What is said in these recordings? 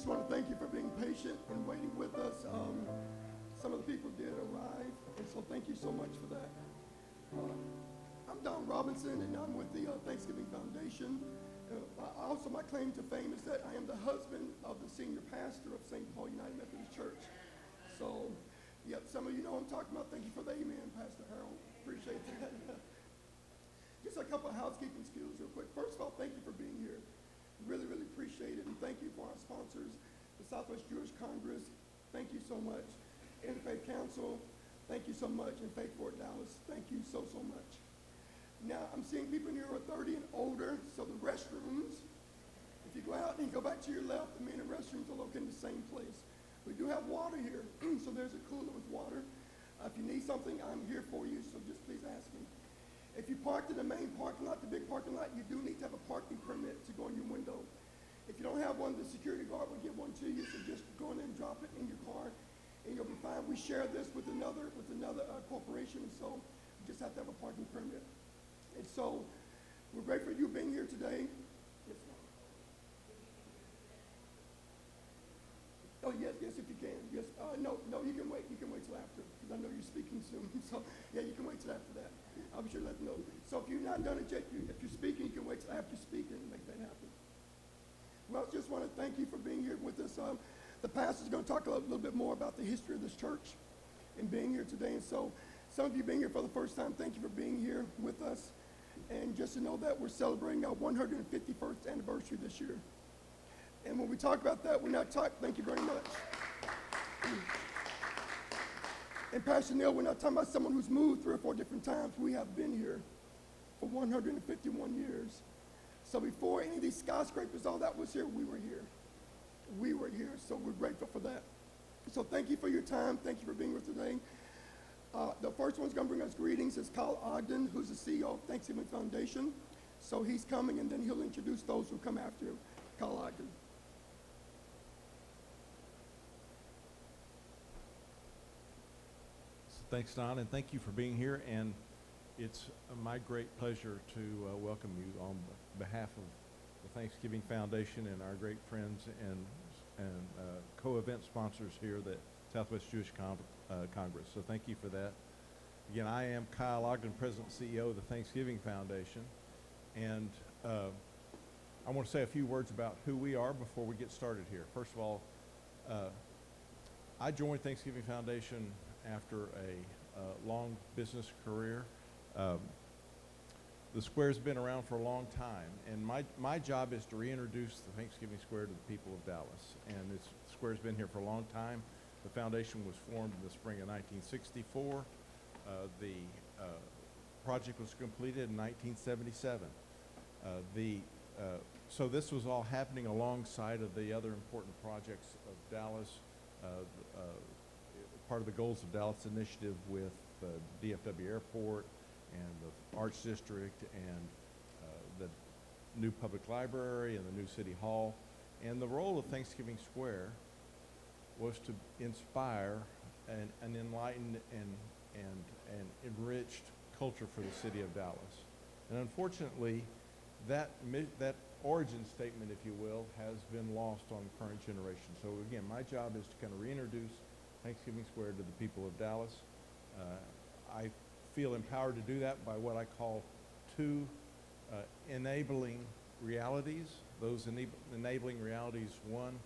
just want to thank you for being patient and waiting with us. Some of the people did arrive, and so thank you so much for that. I'm Don Robinson, and I'm with the Thanksgiving Foundation. Also, my claim to fame is that I am the husband of the senior pastor of St. Paul United Methodist Church. So, yeah, some of you know what I'm talking about. Thank you for the amen, Pastor Harold. Appreciate that. Just a couple of housekeeping skills real quick. First of all, thank you for being here. Really, really appreciate it. And thank you for our sponsors, the Southwest Jewish Congress. Thank you so much. Interfaith Council, thank you so much. And Faith Fort Dallas, thank you so, so much. Now, I'm seeing people in here who are 30 and older, so the restrooms, if you go out and you go back to your left, the men and restrooms are located in the same place. We do have water here, so there's a cooler with water. If you need something, I'm here for you, so just please ask me. If you parked in the main parking lot, the big parking lot, you do need to have a parking permit to go in your window. If you don't have one, the security guard will give one to you, so just go in and drop it in your car, and you'll be fine. We share this with another corporation, so you just have to have a parking permit. And so we're grateful for you being here today. Yes, ma'am. Oh, yes, if you can. Yes, no, you can wait. You can wait till after, because I know you're speaking soon. So, yeah, you can wait till after that. I'll be sure to let them know. So if you've not done it yet, if you're speaking, you can wait till after speaking and make that happen. Well, I just want to thank you for being here with us. The pastor's going to talk a little bit more about the history of this church and being here today. And so some of you being here for the first time, thank you for being here with us. And just to know that we're celebrating our 151st anniversary this year. And when we talk about that, we're not talking, thank you very much. And Pastor Neil, we're not talking about someone who's moved 3 or 4 different times. We have been here for 151 years. So before any of these skyscrapers, all that was here, we were here. We were here, so we're grateful for that. So thank you for your time. Thank you for being with us today. The first one's going to bring us greetings is Kyle Ogden, who's the CEO of Thanksgiving Foundation. So he's coming, and then he'll introduce those who come after him. Kyle Ogden. Thanks, Don, and thank you for being here. And it's my great pleasure to welcome you on behalf of the Thanksgiving Foundation and our great friends and co-event sponsors here, the Southwest Jewish Congress. So thank you for that. Again, I am Kyle Ogden, President and CEO of the Thanksgiving Foundation. And I want to say a few words about who we are before we get started here. First of all, I joined Thanksgiving Foundation after a long business career. The Square's been around for a long time, and my job is to reintroduce the Thanksgiving Square to the people of Dallas. And the Square's been here for a long time. The foundation was formed in the spring of 1964. The project was completed in 1977. So this was all happening alongside of the other important projects of Dallas, part of the Goals of Dallas initiative with the DFW Airport and the Arts District and the new public library and the new City Hall. And the role of Thanksgiving Square was to inspire an enlightened and enriched culture for the city of Dallas. And unfortunately, that origin statement, if you will, has been lost on the current generation. So again, my job is to kind of reintroduce Thanksgiving Square to the people of Dallas. I feel empowered to do that by what I call 2 enabling realities. Those enabling realities, one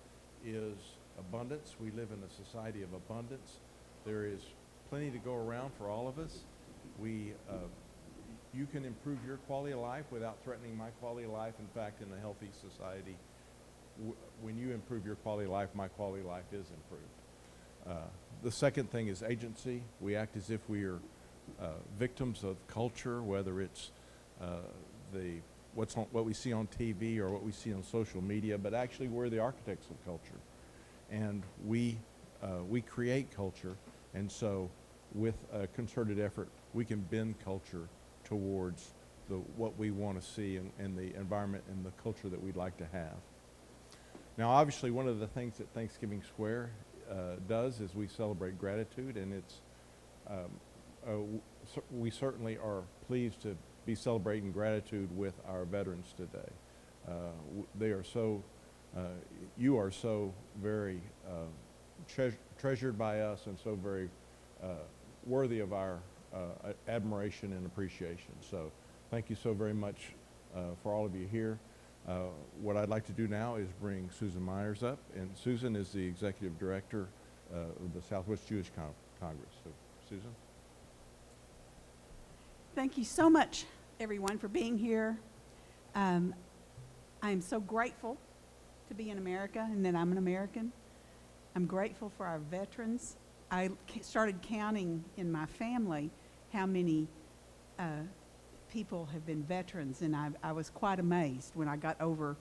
is abundance. We live in a society of abundance. There is plenty to go around for all of us. You can improve your quality of life without threatening my quality of life. In fact, in a healthy society, when you improve your quality of life, my quality of life is improved. The second thing is agency. We act as if we are victims of culture, whether it's what we see on TV or what we see on social media, but actually we're the architects of culture. And we create culture, and so with a concerted effort, we can bend culture towards what we want to see in the environment and the culture that we'd like to have. Now, obviously, one of the things that Thanksgiving Square does is we celebrate gratitude, and we certainly are pleased to be celebrating gratitude with our veterans today. They are so You are so very treasured by us and so very worthy of our admiration and appreciation. So thank you so very much for all of you here. What I'd like to do now is bring Susan Myers up, and Susan is the Executive Director of the Southwest Jewish Congress. So, Susan. Thank you so much, everyone, for being here. I am so grateful to be in America and that I'm an American. I'm grateful for our veterans. I started counting in my family how many people have been veterans, and I was quite amazed when I got over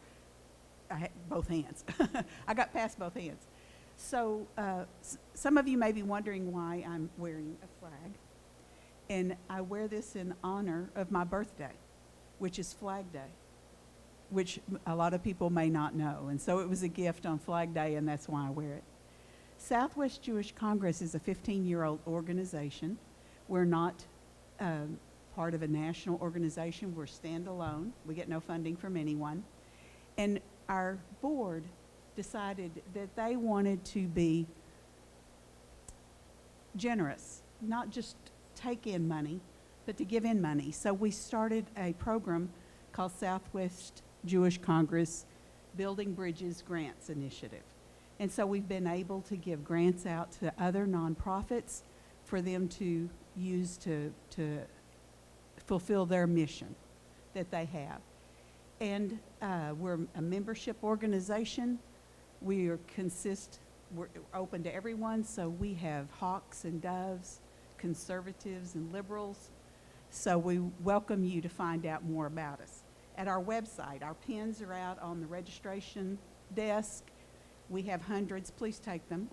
both hands. I got past both hands. So some of you may be wondering why I'm wearing a flag, and I wear this in honor of my birthday, which is Flag Day, which a lot of people may not know, and so it was a gift on Flag Day, and that's why I wear it. Southwest Jewish Congress is a 15-year-old organization. We're not part of a national organization. We're standalone. We get no funding from anyone. And our board decided that they wanted to be generous, not just take in money, but to give in money. So we started a program called Southwest Jewish Congress Building Bridges Grants Initiative. And so we've been able to give grants out to other nonprofits for them to use to fulfill their mission that they have. And we're a membership organization. We're open to everyone, so we have hawks and doves, conservatives and liberals. So we welcome you to find out more about us. At our website, our pins are out on the registration desk. We have hundreds. Please take them.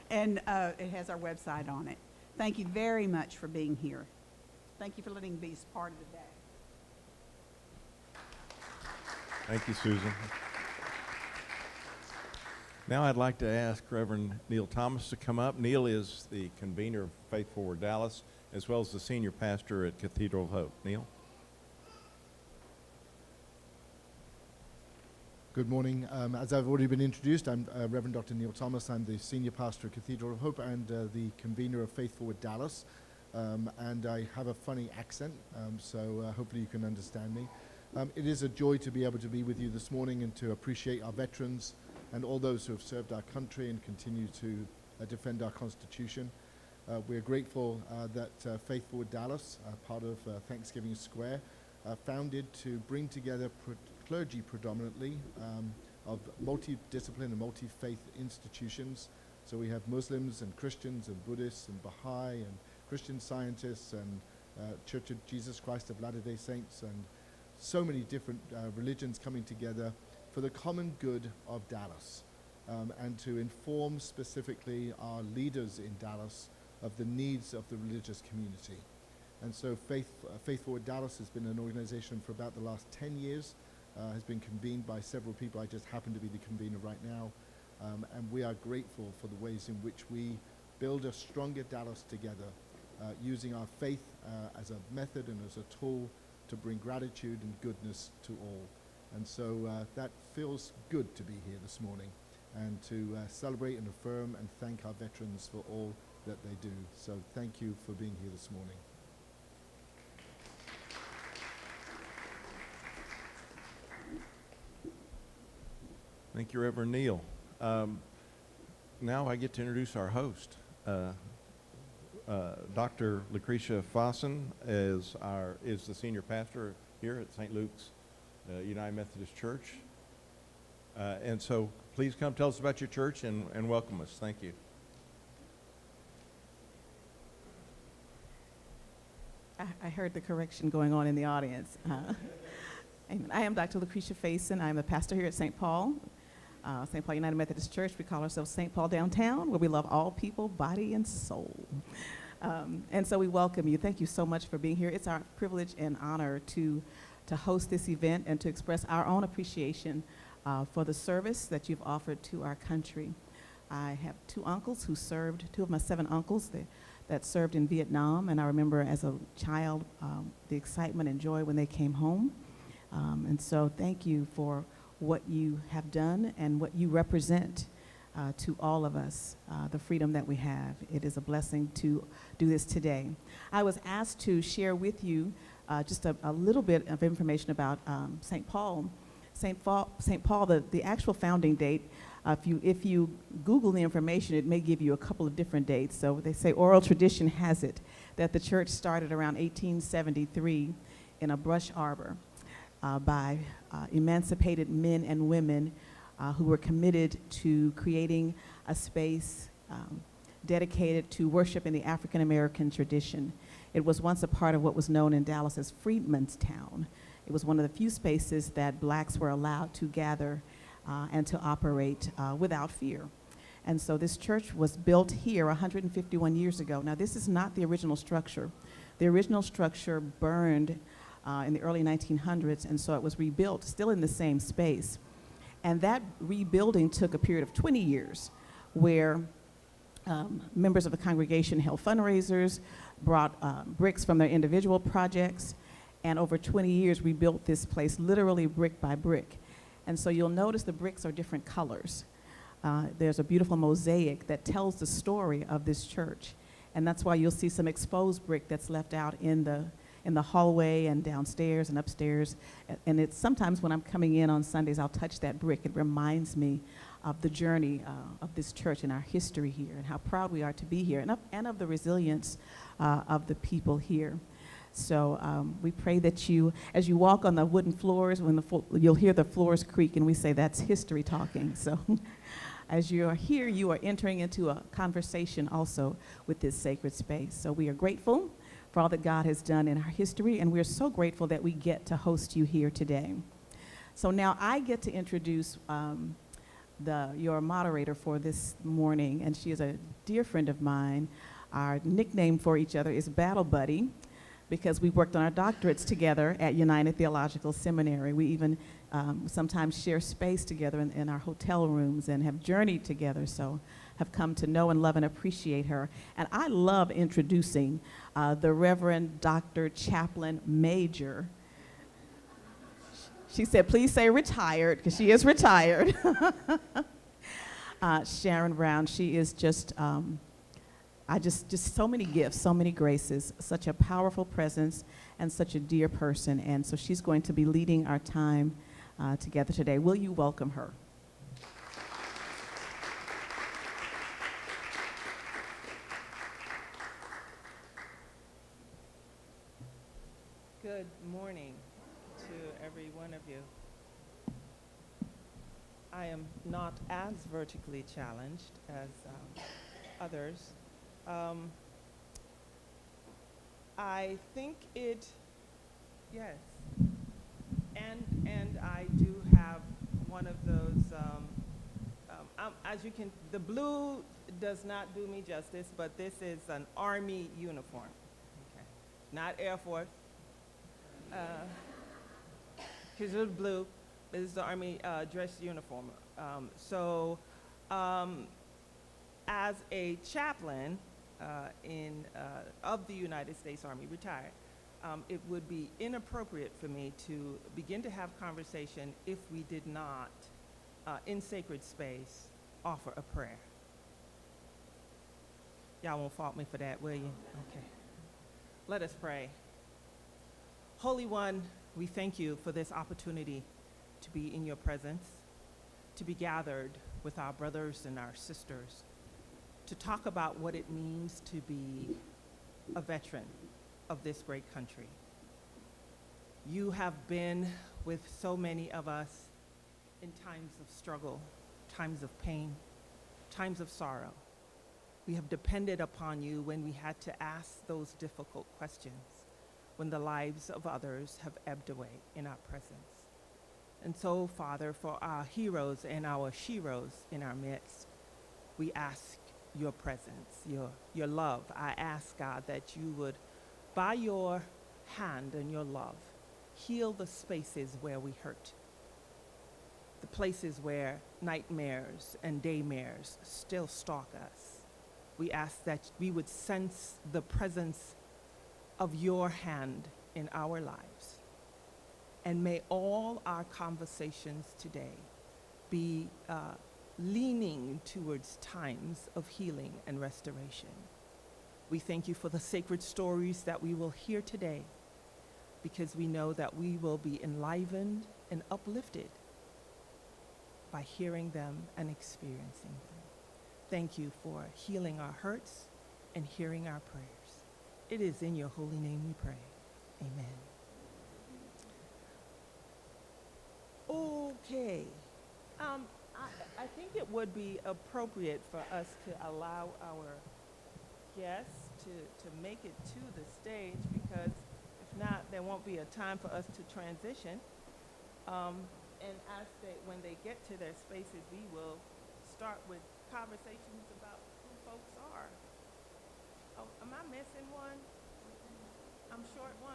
And it has our website on it. Thank you very much for being here. Thank you for letting me be part of the day. Thank you, Susan. Now I'd like to ask Reverend Neil Thomas to come up. Neil is the convener of Faith Forward Dallas, as well as the senior pastor at Cathedral of Hope. Neil? Good morning. As I've already been introduced, I'm Reverend Dr. Neil Thomas. I'm the senior pastor at Cathedral of Hope and the convener of Faith Forward Dallas. And I have a funny accent, so hopefully you can understand me. It is a joy to be able to be with you this morning and to appreciate our veterans and all those who have served our country and continue to defend our Constitution. We're grateful that Faith Forward Dallas, part of Thanksgiving Square, founded to bring together clergy predominantly of multidiscipline and multi-faith institutions. So we have Muslims and Christians and Buddhists and Baha'i and Christian Scientists and Church of Jesus Christ of Latter-day Saints and so many different religions coming together for the common good of Dallas and to inform specifically our leaders in Dallas of the needs of the religious community. And so Faith Forward Dallas has been an organization for about the last 10 years, has been convened by several people. I just happen to be the convener right now. And we are grateful for the ways in which we build a stronger Dallas together, using our faith as a method and as a tool to bring gratitude and goodness to all. And so that feels good to be here this morning and to celebrate and affirm and thank our veterans for all that they do. So thank you for being here this morning. Thank you, Reverend Neil. Now I get to introduce our host. Dr. Lucretia Fossen is the senior pastor here at St. Luke's United Methodist Church. And so please come tell us about your church and welcome us. Thank you. I heard the correction going on in the audience. I am Dr. Lucretia Faison. I'm a pastor here at St. Paul United Methodist Church. We call ourselves St. Paul Downtown, where we love all people, body and soul. And so we welcome you. Thank you so much for being here. It's our privilege and honor to host this event and to express our own appreciation for the service that you've offered to our country. I have two uncles who served, two of my 7 uncles that served in Vietnam, and I remember as a child the excitement and joy when they came home. And so thank you for what you have done and what you represent to all of us, the freedom that we have. It is a blessing to do this today. I was asked to share with you just a little bit of information about St. Paul. St. Paul, the actual founding date, if you Google the information, it may give you a couple of different dates. So they say oral tradition has it that the church started around 1873 in a brush arbor by emancipated men and women who were committed to creating a space dedicated to worship in the African American tradition. It was once a part of what was known in Dallas as Freedman's Town. It was one of the few spaces that blacks were allowed to gather and to operate without fear. And so this church was built here 151 years ago. Now, this is not the original structure. The original structure burned in the early 1900s, and so it was rebuilt, still in the same space. And that rebuilding took a period of 20 years where members of the congregation held fundraisers, brought bricks from their individual projects, and over 20 years rebuilt this place literally brick by brick. And so you'll notice the bricks are different colors. There's a beautiful mosaic that tells the story of this church. And that's why you'll see some exposed brick that's left out in the hallway and downstairs and upstairs. And it's sometimes when I'm coming in on Sundays, I'll touch that brick. It reminds me of the journey of this church and our history here and how proud we are to be here and of the resilience of the people here. So we pray that you, as you walk on the wooden floors, you'll hear the floors creak, and we say that's history talking. So as you are here, you are entering into a conversation also with this sacred space. So we are grateful for all that God has done in our history, and we're so grateful that we get to host you here today. So now I get to introduce your moderator for this morning, and she is a dear friend of mine. Our nickname for each other is Battle Buddy, because we worked on our doctorates together at United Theological Seminary. We even sometimes share space together in our hotel rooms and have journeyed together, so have come to know and love and appreciate her. And I love introducing the Reverend Dr. Chaplain Major. She said, please say retired, because she is retired. Sharon Browne, she is just so many gifts, so many graces, such a powerful presence, and such a dear person. And so she's going to be leading our time together today. Will you welcome her? Good morning to every one of you. I am not as vertically challenged as others. I think yes, and I do have one of those, as you can, the blue does not do me justice, but this is an Army uniform, okay. Not Air Force, because it's blue, but this is the Army dress uniform. As a chaplain of the United States Army, retired, it would be inappropriate for me to begin to have conversation if we did not, in sacred space, offer a prayer. Y'all won't fault me for that, will you? Okay. Let us pray. Holy One, we thank you for this opportunity to be in your presence, to be gathered with our brothers and our sisters, to talk about what it means to be a veteran of this great country. You have been with so many of us in times of struggle, times of pain, times of sorrow. We have depended upon you when we had to ask those difficult questions, when the lives of others have ebbed away in our presence. And so, Father, for our heroes and our sheroes in our midst, we ask your presence, your love. I ask, God, that you would, by your hand and your love, heal the spaces where we hurt, the places where nightmares and daymares still stalk us. We ask that we would sense the presence of your hand in our lives. And may all our conversations today be leaning towards times of healing and restoration. We thank you for the sacred stories that we will hear today, because we know that we will be enlivened and uplifted by hearing them and experiencing them. Thank you for healing our hurts and hearing our prayers. It is in your holy name we pray. Amen. Okay. I think it would be appropriate for us to allow our guests to make it to the stage, because if not, there won't be a time for us to transition. And when they get to their spaces, we will start with conversations about who folks are. Oh, am I missing one? I'm short one.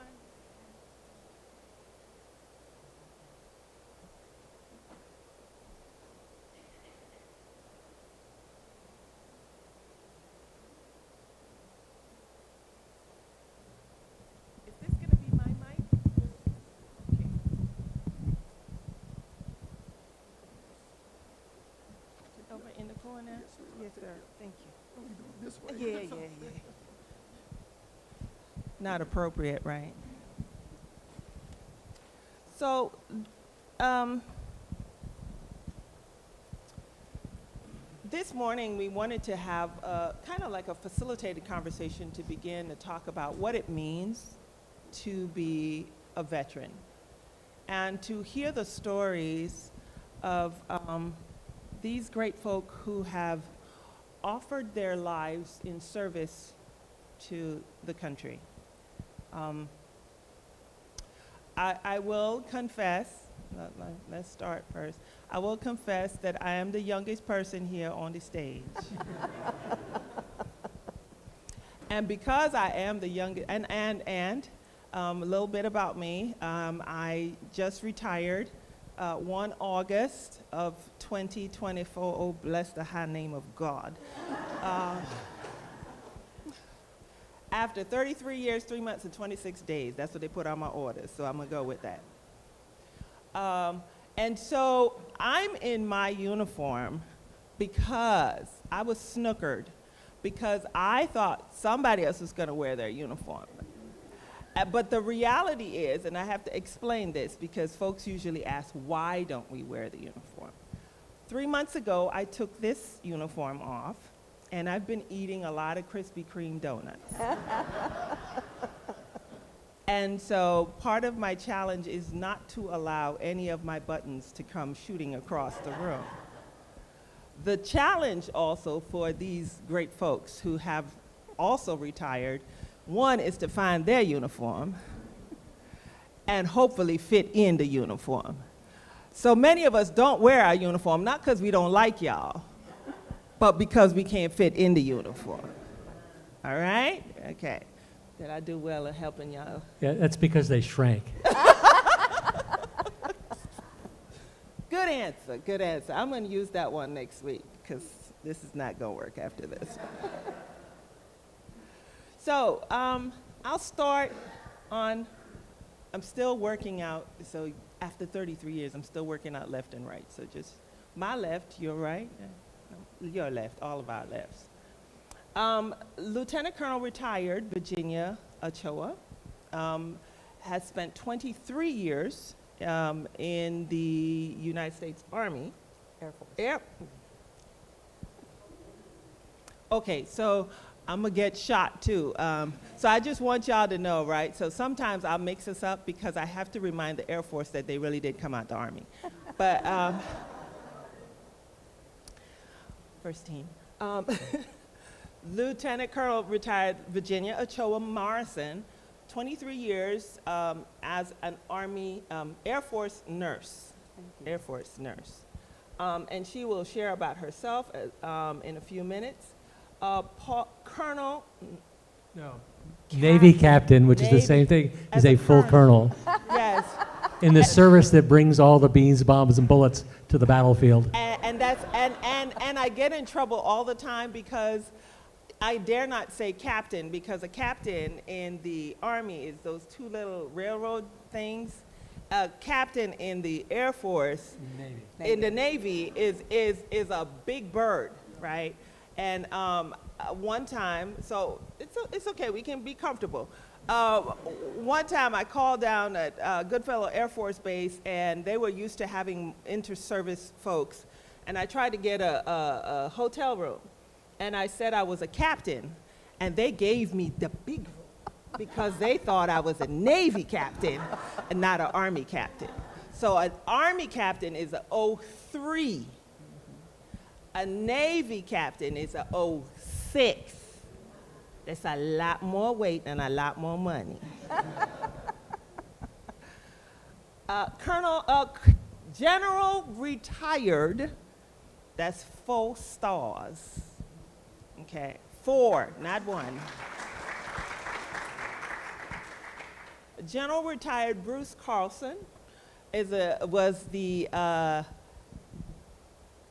Is this going to be my mic? Okay. Over in the corner? Yes, sir. Thank you. Oh, we go this way. Yeah. Not appropriate, right? So, this morning we wanted to have kind of like a facilitated conversation to begin to talk about what it means to be a veteran, and to hear the stories of these great folk who have offered their lives in service to the country. I will confess, let's start first. I will confess that I am the youngest person here on the stage. And because I am the youngest, and a little bit about me, I just retired 1 August of 2024. Oh, bless the high name of God. After 33 years, 3 months, and 26 days. That's what they put on my orders, so I'm going to go with that. And so I'm in my uniform because I was snookered, because I thought somebody else was going to wear their uniform. But the reality is, and I have to explain this because folks usually ask, why don't we wear the uniform? 3 months ago, I took this uniform off, and I've been eating a lot of Krispy Kreme donuts. And so part of my challenge is not to allow any of my buttons to come shooting across the room. The challenge also for these great folks who have also retired, one is to find their uniform and hopefully fit in the uniform. So many of us don't wear our uniform, not because we don't like y'all, but because we can't fit in the uniform. All right? Okay. Did I do well at helping y'all? Yeah, that's because they shrank. Good answer, good answer. I'm going to use that one next week because this is not going to work after this. So I'll start on, I'm still working out, so after 33 years, I'm still working out left and right. So just my left, your right, your left, all of our lefts. Lieutenant Colonel retired Virginia Ochoa, has spent 23 years in the United States Army. Air Force. Okay, so I'm gonna get shot too. So I just want y'all to know, right? So sometimes I'll mix this up because I have to remind the Air Force that they really did come out the Army. But first team. Lieutenant Colonel retired Virginia Ochoa Morrison, 23 years as an Army Air Force nurse. Air Force nurse. And she will share about herself in a few minutes. Colonel. No. Navy captain, which is the same thing as a full colonel. Yes. In the service that brings all the beans, bombs, and bullets to the battlefield. And I get in trouble all the time because I dare not say captain, because a captain in the Army is those two little railroad things, a captain in the Air Force, Navy. in the Navy, is a big bird, right? And one time, so it's okay, we can be comfortable. One time I called down at Goodfellow Air Force Base, and they were used to having inter-service folks, and I tried to get a hotel room, and I said I was a captain, and they gave me the big room because they thought I was a Navy captain and not an Army captain. So an Army captain is a 03. A Navy captain is a 06. That's a lot more weight and a lot more money. General retired, that's 4 stars. Okay, 4, not 1. General retired Bruce Carlson was the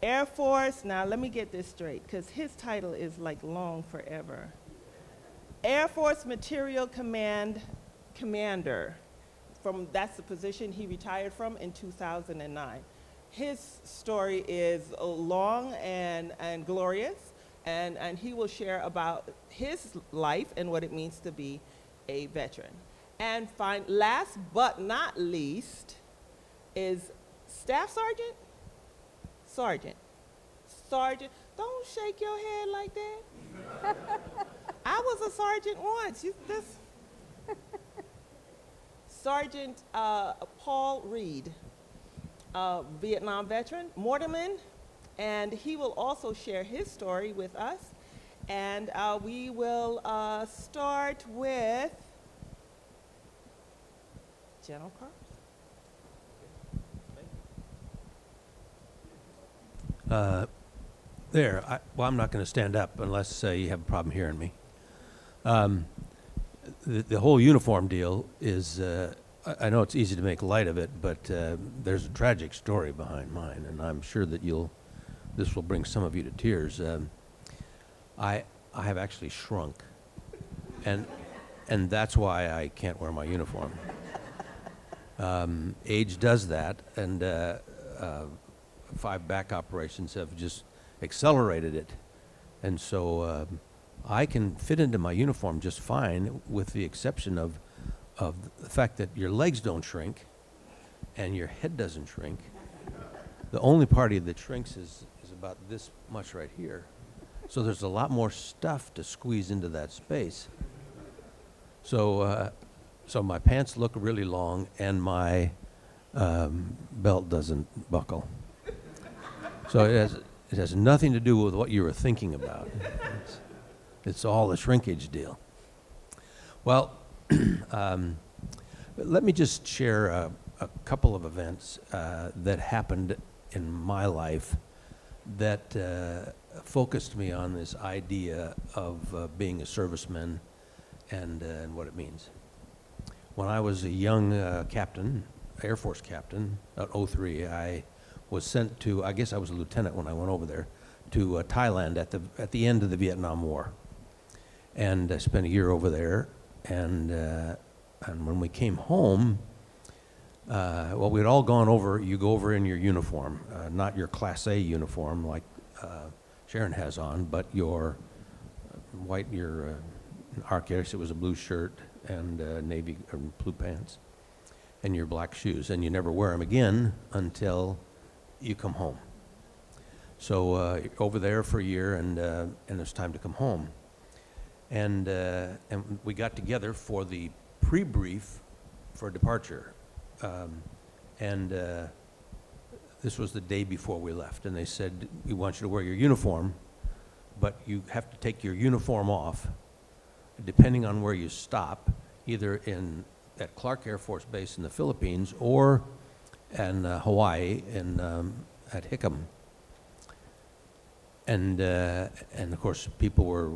Air Force, now let me get this straight, because his title is like long forever. Air Force Material Command Commander. That's the position he retired from in 2009. His story is long and glorious, and he will share about his life and what it means to be a veteran. And last but not least is Staff Sergeant? Sergeant, don't shake your head like that. I was a sergeant once. Sergeant Paul Reed, Vietnam veteran, Morrison, and he will also share his story with us. And we will start with General Carlson. Well, I'm not going to stand up unless you have a problem hearing me. The whole uniform deal is, I know it's easy to make light of it, but there's a tragic story behind mine, and I'm sure that this will bring some of you to tears. I have actually shrunk, and that's why I can't wear my uniform. Age does that, and 5 back operations have just accelerated it. And so I can fit into my uniform just fine, with the exception of the fact that your legs don't shrink and your head doesn't shrink. The only part that shrinks is about this much right here. So there's a lot more stuff to squeeze into that space. So my pants look really long, and my belt doesn't buckle. So it has nothing to do with what you were thinking about. It's all a shrinkage deal. Well, let me just share a couple of events that happened in my life that focused me on this idea of being a serviceman and what it means. When I was a young captain, Air Force captain, at 03, I was sent to, I guess I was a lieutenant when I went over there, to Thailand at the end of the Vietnam War. And I spent a year over there, and when we came home, well, we'd all gone over, you go over in your uniform, not your Class A uniform like Sharon has on, but your white, in our case it was a blue shirt and navy or blue pants, and your black shoes, and you never wear them again until you come home. So over there for a year, and it's time to come home. And we got together for the pre-brief for departure. This was the day before we left, and they said, we want you to wear your uniform, but you have to take your uniform off depending on where you stop, either at Clark Air Force Base in the Philippines or in Hawaii at Hickam. And of course, people were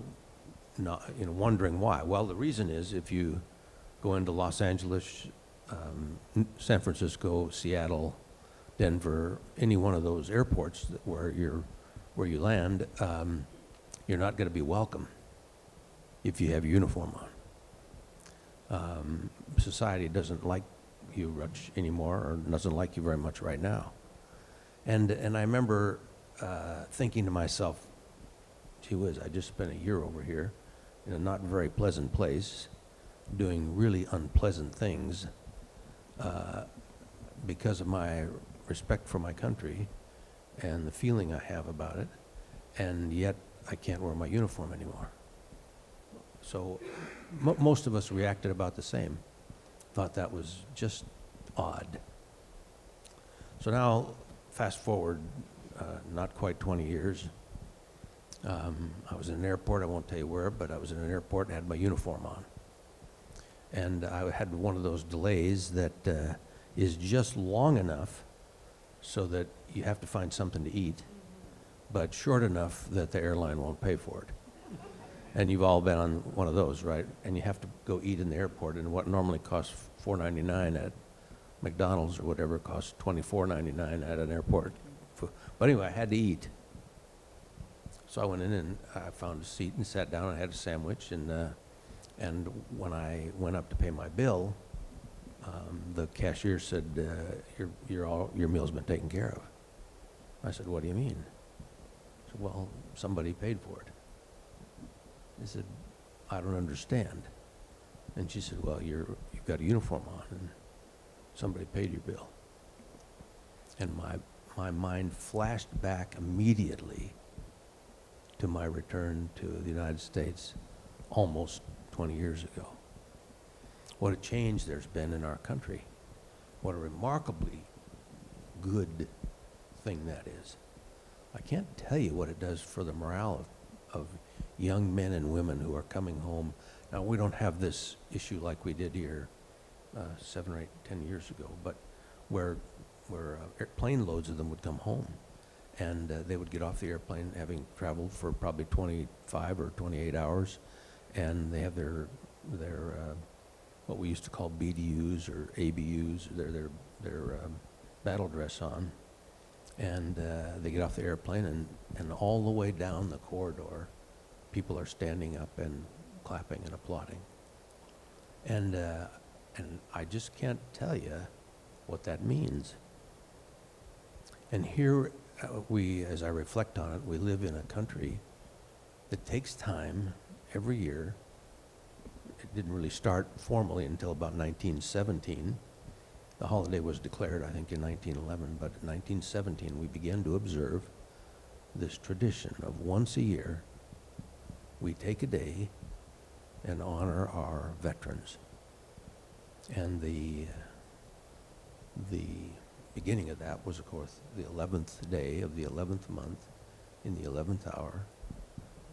not, wondering why. Well, the reason is if you go into Los Angeles, San Francisco, Seattle, Denver, any one of those airports where you land, you're not going to be welcome if you have your uniform on. Society doesn't like you much anymore, or doesn't like you very much right now. And I remember thinking to myself, gee whiz, I just spent a year over here in a not very pleasant place, doing really unpleasant things because of my respect for my country and the feeling I have about it, and yet I can't wear my uniform anymore. So most of us reacted about the same, thought that was just odd. So now, fast forward, not quite 20 years, I was in an airport, I won't tell you where, but I was in an airport and had my uniform on. And I had one of those delays that is just long enough so that you have to find something to eat, but short enough that the airline won't pay for it. And you've all been on one of those, right? And you have to go eat in the airport, and what normally costs $4.99 at McDonald's or whatever costs $24.99 at an airport. But anyway, I had to eat. So I went in and I found a seat and sat down and had a sandwich, and when I went up to pay my bill, the cashier said, your meal's been taken care of. I said, what do you mean? She said, well, somebody paid for it. I said, I don't understand. And she said, well, you've got a uniform on, and somebody paid your bill. And my mind flashed back immediately to my return to the United States almost 20 years ago. What a change there's been in our country. What a remarkably good thing that is. I can't tell you what it does for the morale of young men and women who are coming home. Now, we don't have this issue like we did here 7 or 8, 10 years ago, but where plane loads of them would come home, and they would get off the airplane having traveled for probably 25 or 28 hours, and they have their what we used to call BDUs or ABUs, their battle dress on, and they get off the airplane, and all the way down the corridor, people are standing up and clapping and applauding. And I just can't tell you what that means. And here we, as I reflect on it, we live in a country that takes time every year. It didn't really start formally until about 1917. The holiday was declared, I think, in 1911, but in 1917 we began to observe this tradition of once a year we take a day and honor our veterans. And the beginning of that was, of course, the 11th day of the 11th month in the 11th hour,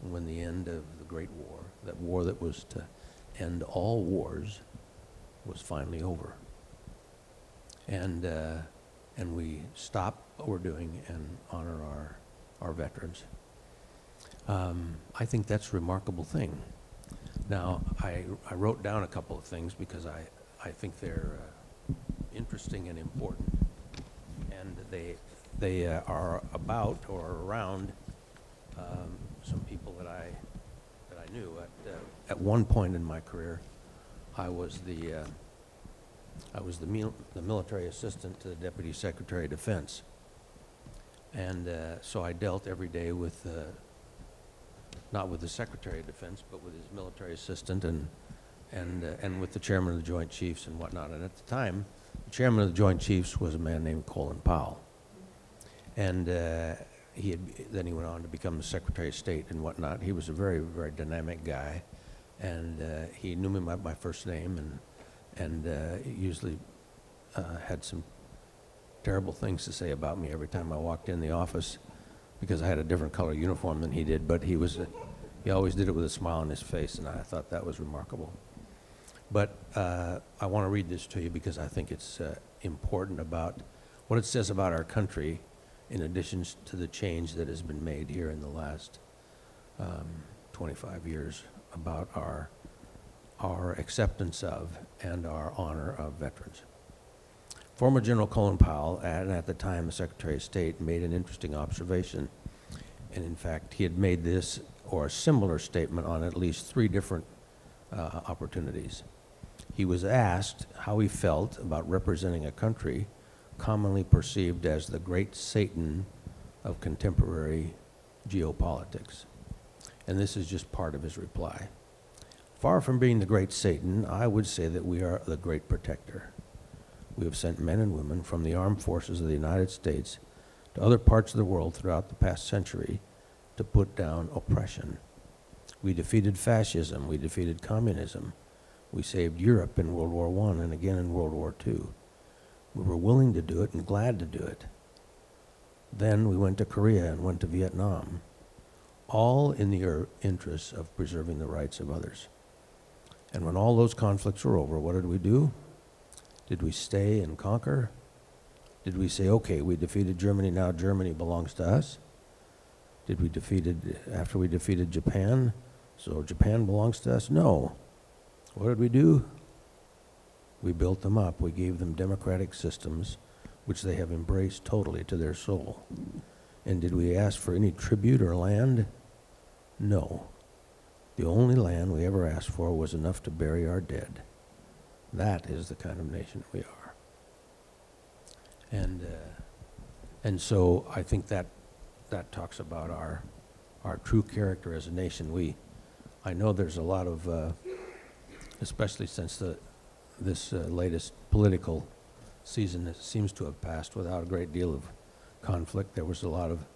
when the end of the Great War, that war that was to end all wars, was finally over. And we stop what we're doing and honor our veterans. I think that's a remarkable thing. Now, I wrote down a couple of things because I think they're interesting and important, and they are about or around some people that I knew. At one point in my career, I was the military assistant to the Deputy Secretary of Defense, and so I dealt every day with not with the Secretary of Defense, but with his military assistant and with the Chairman of the Joint Chiefs and whatnot. And at the time, the Chairman of the Joint Chiefs was a man named Colin Powell, and then he went on to become the Secretary of State and whatnot. He was a very, very dynamic guy, and he knew me by my first name, and usually had some terrible things to say about me every time I walked in the office, because I had a different color uniform than he did, but he always did it with a smile on his face, and I thought that was remarkable. But I want to read this to you because I think it's important about what it says about our country, in addition to the change that has been made here in the last 25 years about our acceptance of and our honor of veterans. Former General Colin Powell, and at the time the Secretary of State, made an interesting observation. And in fact, he had made this or a similar statement on at least 3 different opportunities. He was asked how he felt about representing a country commonly perceived as the great Satan of contemporary geopolitics. And this is just part of his reply. Far from being the great Satan, I would say that we are the great protector. We have sent men and women from the armed forces of the United States to other parts of the world throughout the past century to put down oppression. We defeated fascism, we defeated communism, we saved Europe in World War I and again in World War II. We were willing to do it and glad to do it. Then we went to Korea and went to Vietnam, all in the interests of preserving the rights of others. And when all those conflicts were over, what did we do? Did we stay and conquer? Did we say, okay, we defeated Germany, now Germany belongs to us? Did we after we defeated Japan, so Japan belongs to us? No. What did we do? We built them up. We gave them democratic systems, which they have embraced totally to their soul. And did we ask for any tribute or land? No. The only land we ever asked for was enough to bury our dead. That is the kind of nation we are. And so I think that talks about our true character as a nation. I know there's a lot of, especially since this latest political season that seems to have passed without a great deal of conflict. There was a lot of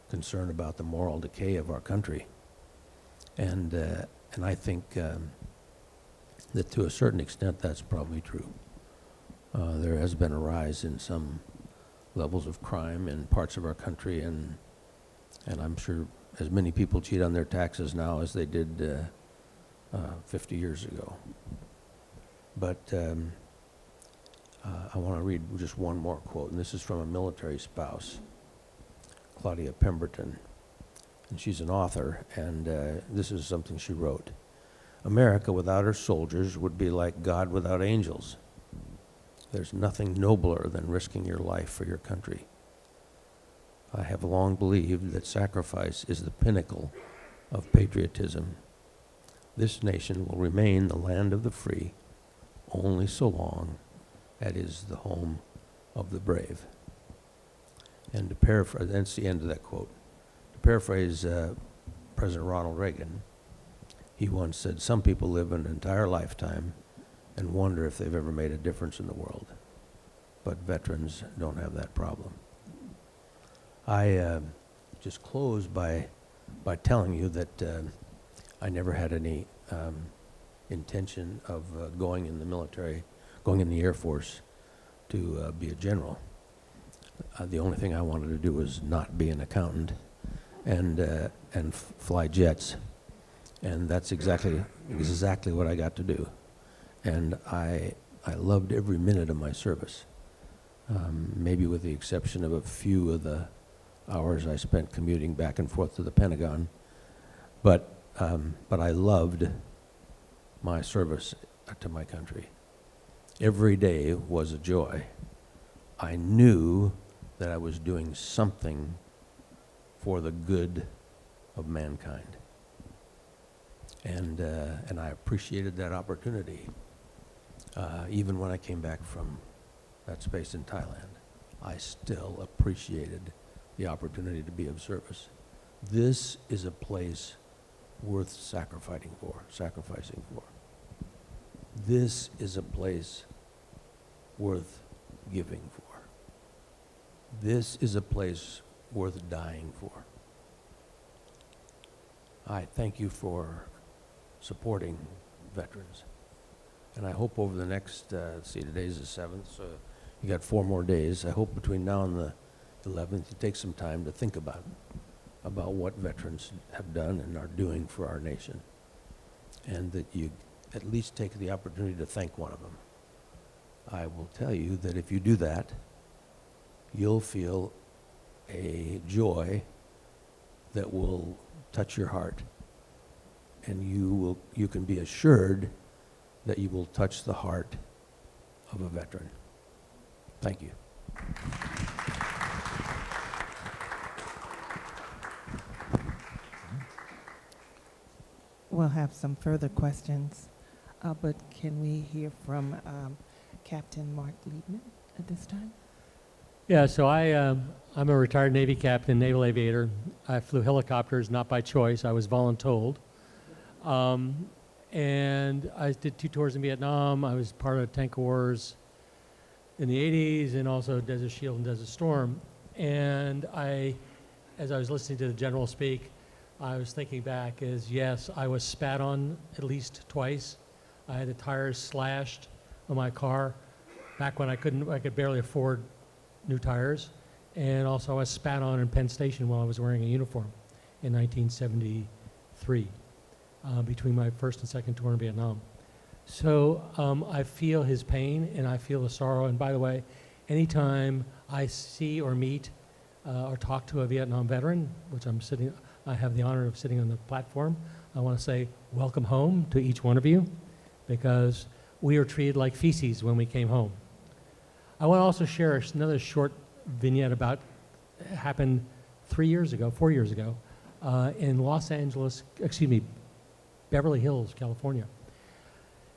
concern about the moral decay of our country. And I think that to a certain extent that's probably true. There has been a rise in some levels of crime in parts of our country, and I'm sure as many people cheat on their taxes now as they did 50 years ago. But I want to read just one more quote, and this is from a military spouse, Claudia Pemberton, and she's an author, and this is something she wrote. America without her soldiers would be like God without angels. There's nothing nobler than risking your life for your country. I have long believed that sacrifice is the pinnacle of patriotism. This nation will remain the land of the free only so long as it is the home of the brave. And to paraphrase, that's the end of that quote. To paraphrase President Ronald Reagan, he once said, some people live an entire lifetime and wonder if they've ever made a difference in the world. But veterans don't have that problem. I just close by telling you that I never had any intention of going in the military, going in the Air Force to be a general. The only thing I wanted to do was not be an accountant and fly jets. And that's exactly what I got to do. And I loved every minute of my service, maybe with the exception of a few of the hours I spent commuting back and forth to the Pentagon. But I loved my service to my country. Every day was a joy. I knew that I was doing something for the good of mankind. And I appreciated that opportunity. Even when I came back from that space in Thailand, I still appreciated the opportunity to be of service. This is a place worth sacrificing for. This is a place worth giving for. This is a place worth dying for. I thank you for supporting veterans. And I hope over the next, today's the 7th, so you got 4 more days. I hope between now and the 11th you take some time to think about what veterans have done and are doing for our nation. And that you at least take the opportunity to thank one of them. I will tell you that if you do that, you'll feel a joy that will touch your heart. And you can be assured that you will touch the heart of a veteran. Thank you. We'll have some further questions. but can we hear from Captain Marc Liebman at this time? Yeah, so I'm a retired Navy captain, naval aviator. I flew helicopters, not by choice. I was voluntold. And I did 2 tours in Vietnam. I was part of tank wars in the 80s and also Desert Shield and Desert Storm. And as I was listening to the general speak, I was thinking back yes, I was spat on at least twice. I had the tires slashed on my car back when I could barely afford new tires. And also I was spat on in Penn Station while I was wearing a uniform in 1973 between my first and second tour in Vietnam. So I feel his pain and I feel the sorrow. And by the way, anytime I see or meet or talk to a Vietnam veteran, which I have the honor of sitting on the platform, I want to say welcome home to each one of you, because we were treated like feces when we came home. I want to also share another short vignette about happened 4 years ago, in Beverly Hills, California.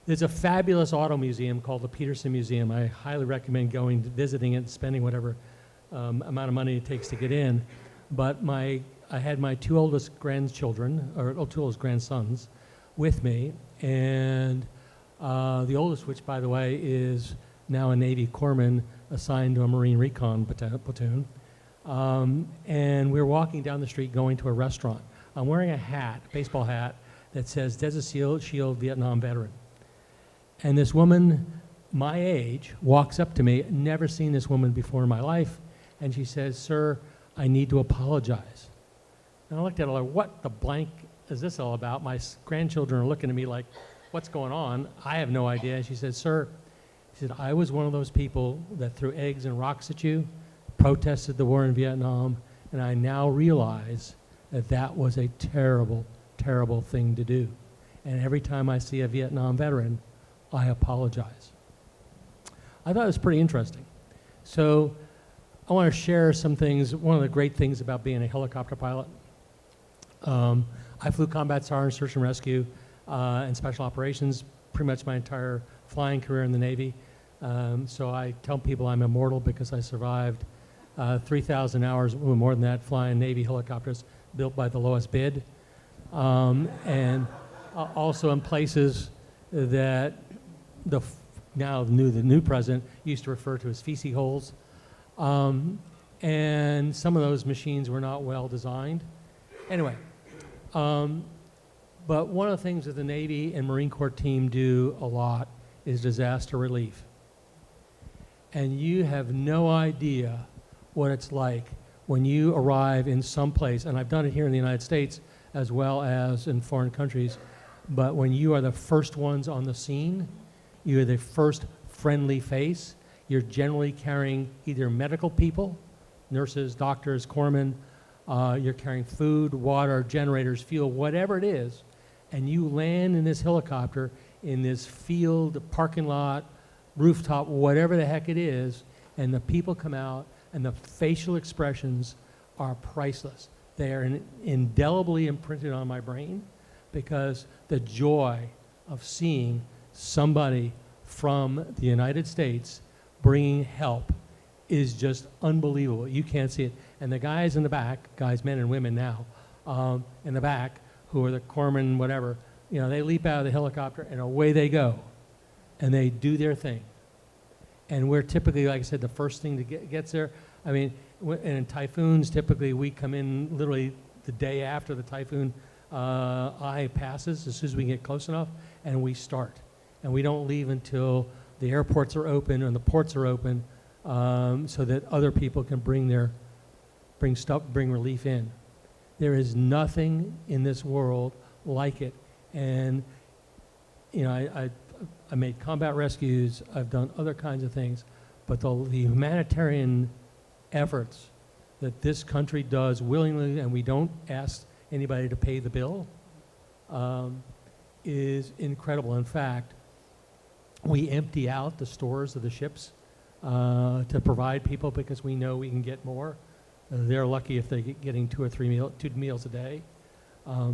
There's a fabulous auto museum called the Peterson Museum. I highly recommend going, visiting it, spending whatever amount of money it takes to get in. But I had my 2 oldest grandchildren, or 2 oldest grandsons, with me, and the oldest, which by the way is now a Navy corpsman assigned to a Marine Recon platoon, and we were walking down the street going to a restaurant. I'm wearing a baseball hat, that says Desert Shield Vietnam Veteran. And this woman, my age, walks up to me, never seen this woman before in my life, and she says, "Sir, I need to apologize." And I looked at her like, what the blank is this all about? My grandchildren are looking at me like, what's going on? I have no idea. And she said, "Sir," she said, "I was one of those people that threw eggs and rocks at you, protested the war in Vietnam, and I now realize that that was a terrible, terrible thing to do. And every time I see a Vietnam veteran, I apologize." I thought it was pretty interesting. So I want to share some things. One of the great things about being a helicopter pilot, I flew combat SAR, search and rescue, and special operations pretty much my entire flying career in the Navy. So I tell people I'm immortal because I survived 3,000 hours, more than that, flying Navy helicopters built by the lowest bid. And also in places that the new president used to refer to as feces holes. And some of those machines were not well designed. Anyway, but one of the things that the Navy and Marine Corps team do a lot is disaster relief. And you have no idea what it's like when you arrive in some place, and I've done it here in the United States as well as in foreign countries, but when you are the first ones on the scene, you're the first friendly face, you're generally carrying either medical people, nurses, doctors, corpsmen, you're carrying food, water, generators, fuel, whatever it is, and you land in this helicopter in this field, parking lot, rooftop, whatever the heck it is, and the people come out and the facial expressions are priceless. They are indelibly imprinted on my brain because the joy of seeing somebody from the United States bringing help is just unbelievable. You can't see it. And the guys in the back, men and women now, in the back, who are the corpsmen, whatever, they leap out of the helicopter and away they go. And they do their thing. And we're typically, like I said, the first thing that gets there. I mean, in typhoons, typically we come in literally the day after the typhoon eye passes, as soon as we get close enough, and we start. And we don't leave until the airports are open and the ports are open, so that other people can bring relief in. There is nothing in this world like it. And I made combat rescues, I've done other kinds of things, but the humanitarian efforts that this country does willingly, and we don't ask anybody to pay the bill, is incredible. In fact, we empty out the stores of the ships to provide people because we know we can get more. They're lucky if they're getting 2 or 3 two meals a day. I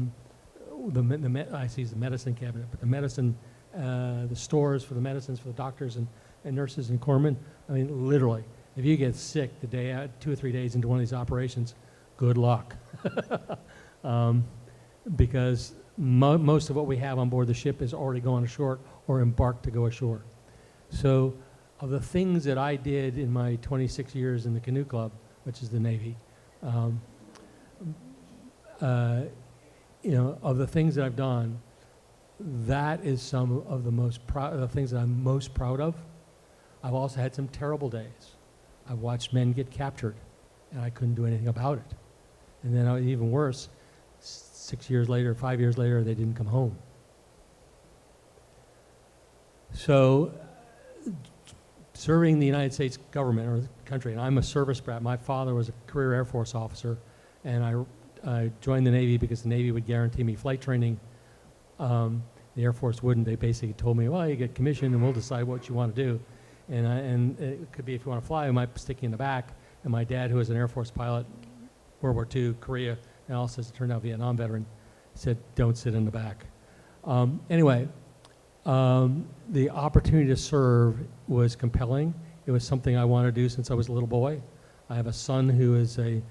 see the medicine cabinet, but the medicine the stores for the medicines for the doctors and nurses and corpsmen. I mean, literally, if you get sick the day out, 2 or 3 days into one of these operations, good luck. Because most of what we have on board the ship is already gone ashore or embarked to go ashore. So of the things that I did in my 26 years in the Canoe Club, which is the Navy, of the things that I've done, that is some of the things that I'm most proud of. I've also had some terrible days. I've watched men get captured, and I couldn't do anything about it. And then even worse, 6 years later, 5 years later, they didn't come home. So serving the United States government or the country, and I'm a service brat. My father was a career Air Force officer, and I joined the Navy because the Navy would guarantee me flight training. The Air Force wouldn't. They basically told me, well, you get commissioned and we'll decide what you want to do. And it could be if you want to fly, we might stick you in the back. And my dad, who was an Air Force pilot, World War II, Korea, and also turned out Vietnam veteran, said, don't sit in the back. Anyway, the opportunity to serve was compelling. It was something I wanted to do since I was a little boy. I have a son who is I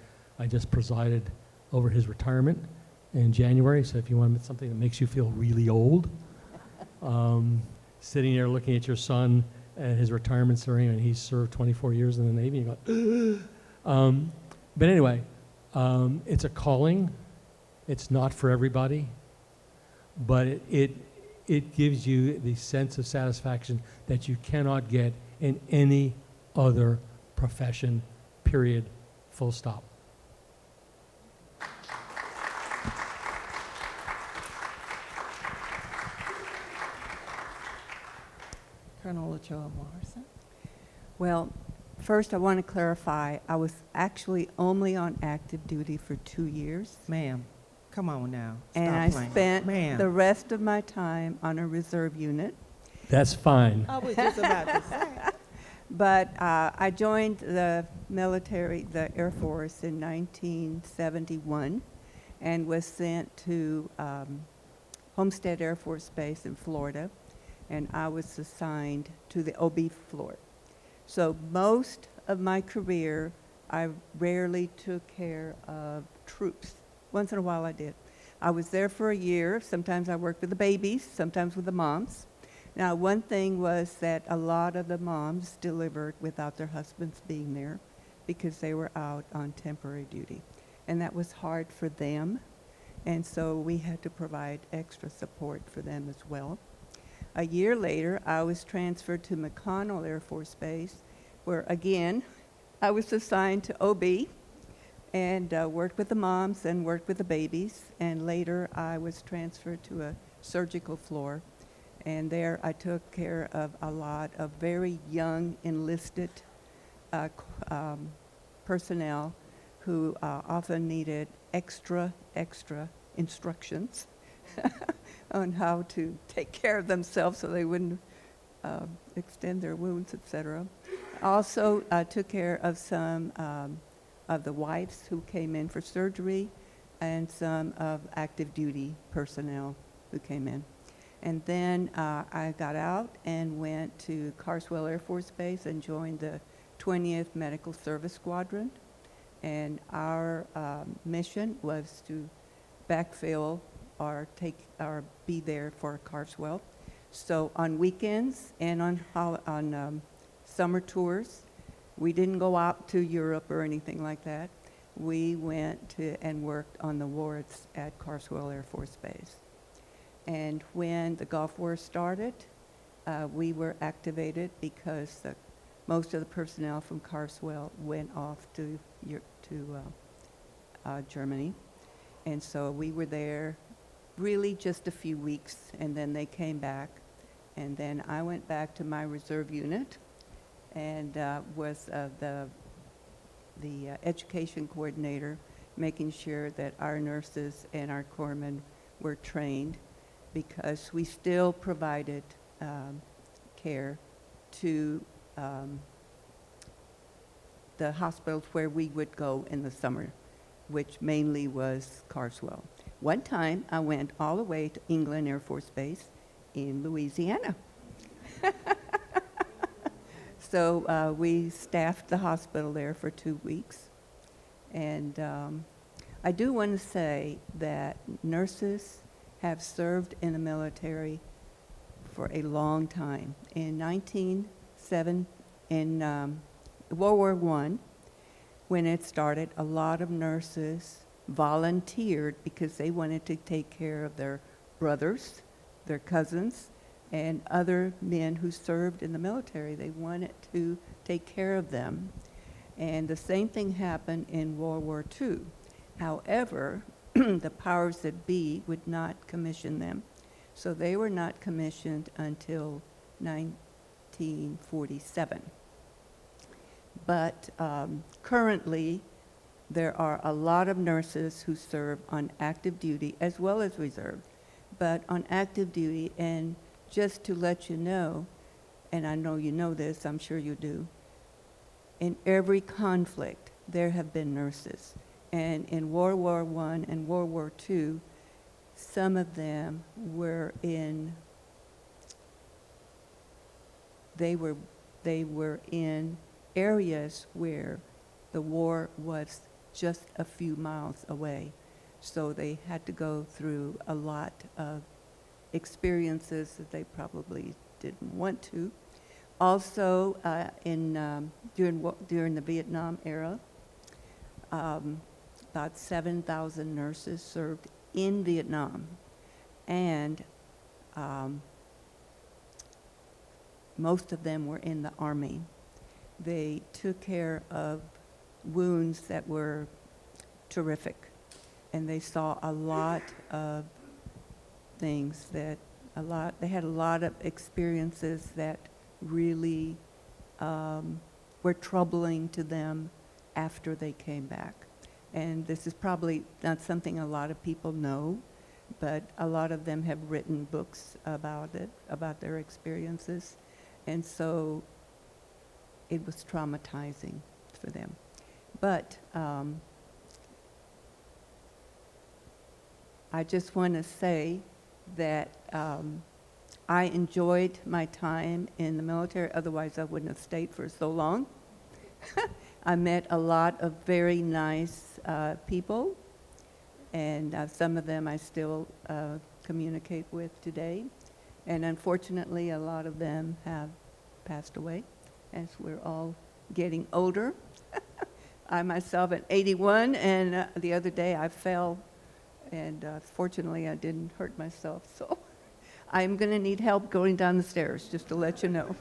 just presided over his retirement in January, so if you want something that makes you feel really old, sitting there looking at your son at his retirement ceremony, and he's served 24 years in the Navy, you go, but anyway, it's a calling. It's not for everybody, but it gives you the sense of satisfaction that you cannot get in any other profession, period, full stop. Colonel Ochoa Morrison. Well, first I want to clarify, I was actually only on active duty for 2 years. Ma'am, come on now. And I playing. spent Ma'am. the rest of my time on a reserve unit. That's fine. I was just about to say. But I joined the military, the Air Force, in 1971 and was sent to Homestead Air Force Base in Florida, and I was assigned to the OB floor. So most of my career, I rarely took care of troops. Once in a while I did. I was there for a year. Sometimes I worked with the babies, sometimes with the moms. Now, one thing was that a lot of the moms delivered without their husbands being there because they were out on temporary duty. And that was hard for them. And so we had to provide extra support for them as well. A year later, I was transferred to McConnell Air Force Base, where again, I was assigned to OB and worked with the moms and worked with the babies. And later, I was transferred to a surgical floor. And there I took care of a lot of very young enlisted personnel who often needed extra instructions on how to take care of themselves so they wouldn't extend their wounds, etc. Also took care of some of the wives who came in for surgery and some of active duty personnel who came in. And then I got out and went to Carswell Air Force Base and joined the 20th Medical Service Squadron. And our mission was to backfill or be there for Carswell. So on weekends and on summer tours, we didn't go out to Europe or anything like that. We went to and worked on the wards at Carswell Air Force Base. And when the Gulf War started, we were activated because most of the personnel from Carswell went off to Germany. And so we were there really just a few weeks, and then they came back. And then I went back to my reserve unit and was the education coordinator, making sure that our nurses and our corpsmen were trained, because we still provided care to the hospitals where we would go in the summer, which mainly was Carswell. One time I went all the way to England Air Force Base in Louisiana. So we staffed the hospital there for 2 weeks. And I do want to say that nurses have served in the military for a long time. In World War I, when it started, a lot of nurses volunteered because they wanted to take care of their brothers, their cousins, and other men who served in the military. They wanted to take care of them. And the same thing happened in World War II. However, the powers that be would not commission them. So they were not commissioned until 1947. But currently, there are a lot of nurses who serve on active duty as well as reserve, but on active duty. And just to let you know, and I know you know this, I'm sure you do, in every conflict, there have been nurses. And in World War I and World War II, some of them were in, they were in areas where the war was just a few miles away. So they had to go through a lot of experiences that they probably didn't want to. Also, during the Vietnam era, about 7,000 nurses served in Vietnam, and most of them were in the Army. They took care of wounds that were terrific, and they saw a lot of things they had a lot of experiences that really were troubling to them after they came back. And this is probably not something a lot of people know, but a lot of them have written books about it, about their experiences. And so it was traumatizing for them. But I just want to say that I enjoyed my time in the military, otherwise I wouldn't have stayed for so long. I met a lot of very nice people, and some of them I still communicate with today. And unfortunately, a lot of them have passed away as we're all getting older. I myself at 81, and the other day I fell, and fortunately I didn't hurt myself. So I'm going to need help going down the stairs, just to let you know.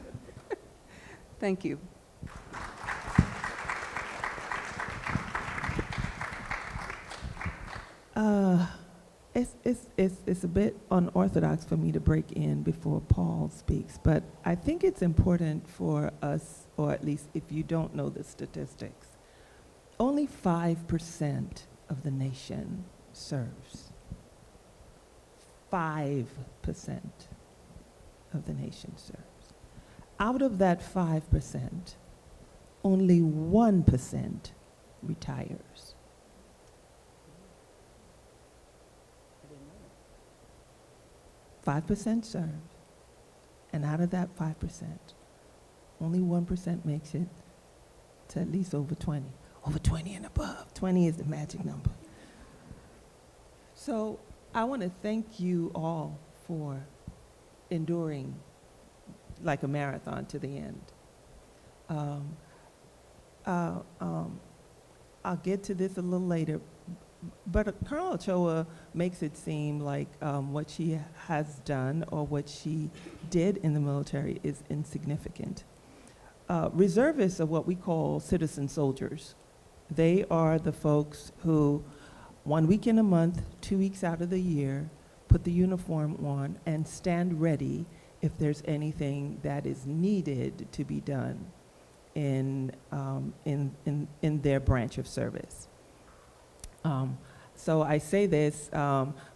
Thank you. It's a bit unorthodox for me to break in before Paul speaks, but I think it's important for us, or at least if you don't know the statistics, only 5% of the nation serves. 5% of the nation serves. Out of that 5%, only 1% retires. 5% serve, and out of that 5%, only 1% makes it to at least over 20. Over 20 and above. 20 is the magic number. So I want to thank you all for enduring like a marathon to the end. I'll get to this a little later, but Colonel Ochoa makes it seem like what she has done or what she did in the military is insignificant. Reservists are what we call citizen soldiers. They are the folks who 1 week in a month, 2 weeks out of the year, put the uniform on and stand ready if there's anything that is needed to be done in their branch of service. So I say this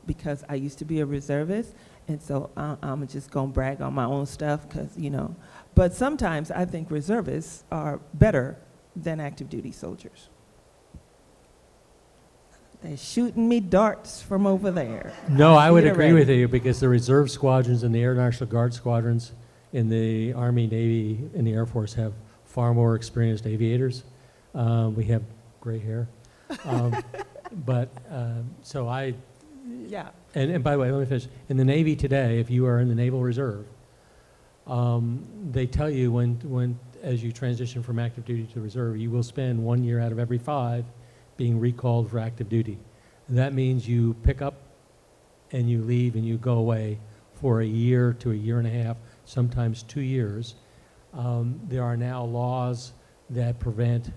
because I used to be a reservist, and so I'm just gonna brag on my own stuff, because, you know, but sometimes I think reservists are better than active duty soldiers. They're shooting me darts from over there. No, I would see it agree already. with you because the reserve squadrons and the Air National Guard squadrons in the Army, Navy, and the Air Force have far more experienced aviators. We have gray hair. Yeah. And by the way, let me finish. In the Navy today, if you are in the Naval Reserve, they tell you when as you transition from active duty to reserve, you will spend 1 year out of every 5 being recalled for active duty. That means you pick up and you leave and you go away for a year to a year and a half, sometimes 2 years. There are now laws that prevent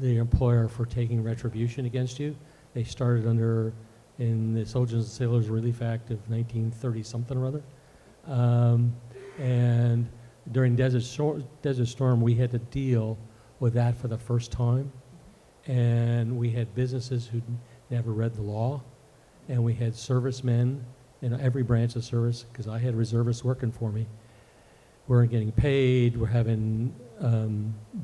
the employer for taking retribution against you. They started in the Soldiers and Sailors Relief Act of 1930 something or other. And during Desert Storm, we had to deal with that for the first time. And we had businesses who'd never read the law. And we had servicemen in every branch of service, because I had reservists working for me. Weren't getting paid. We're having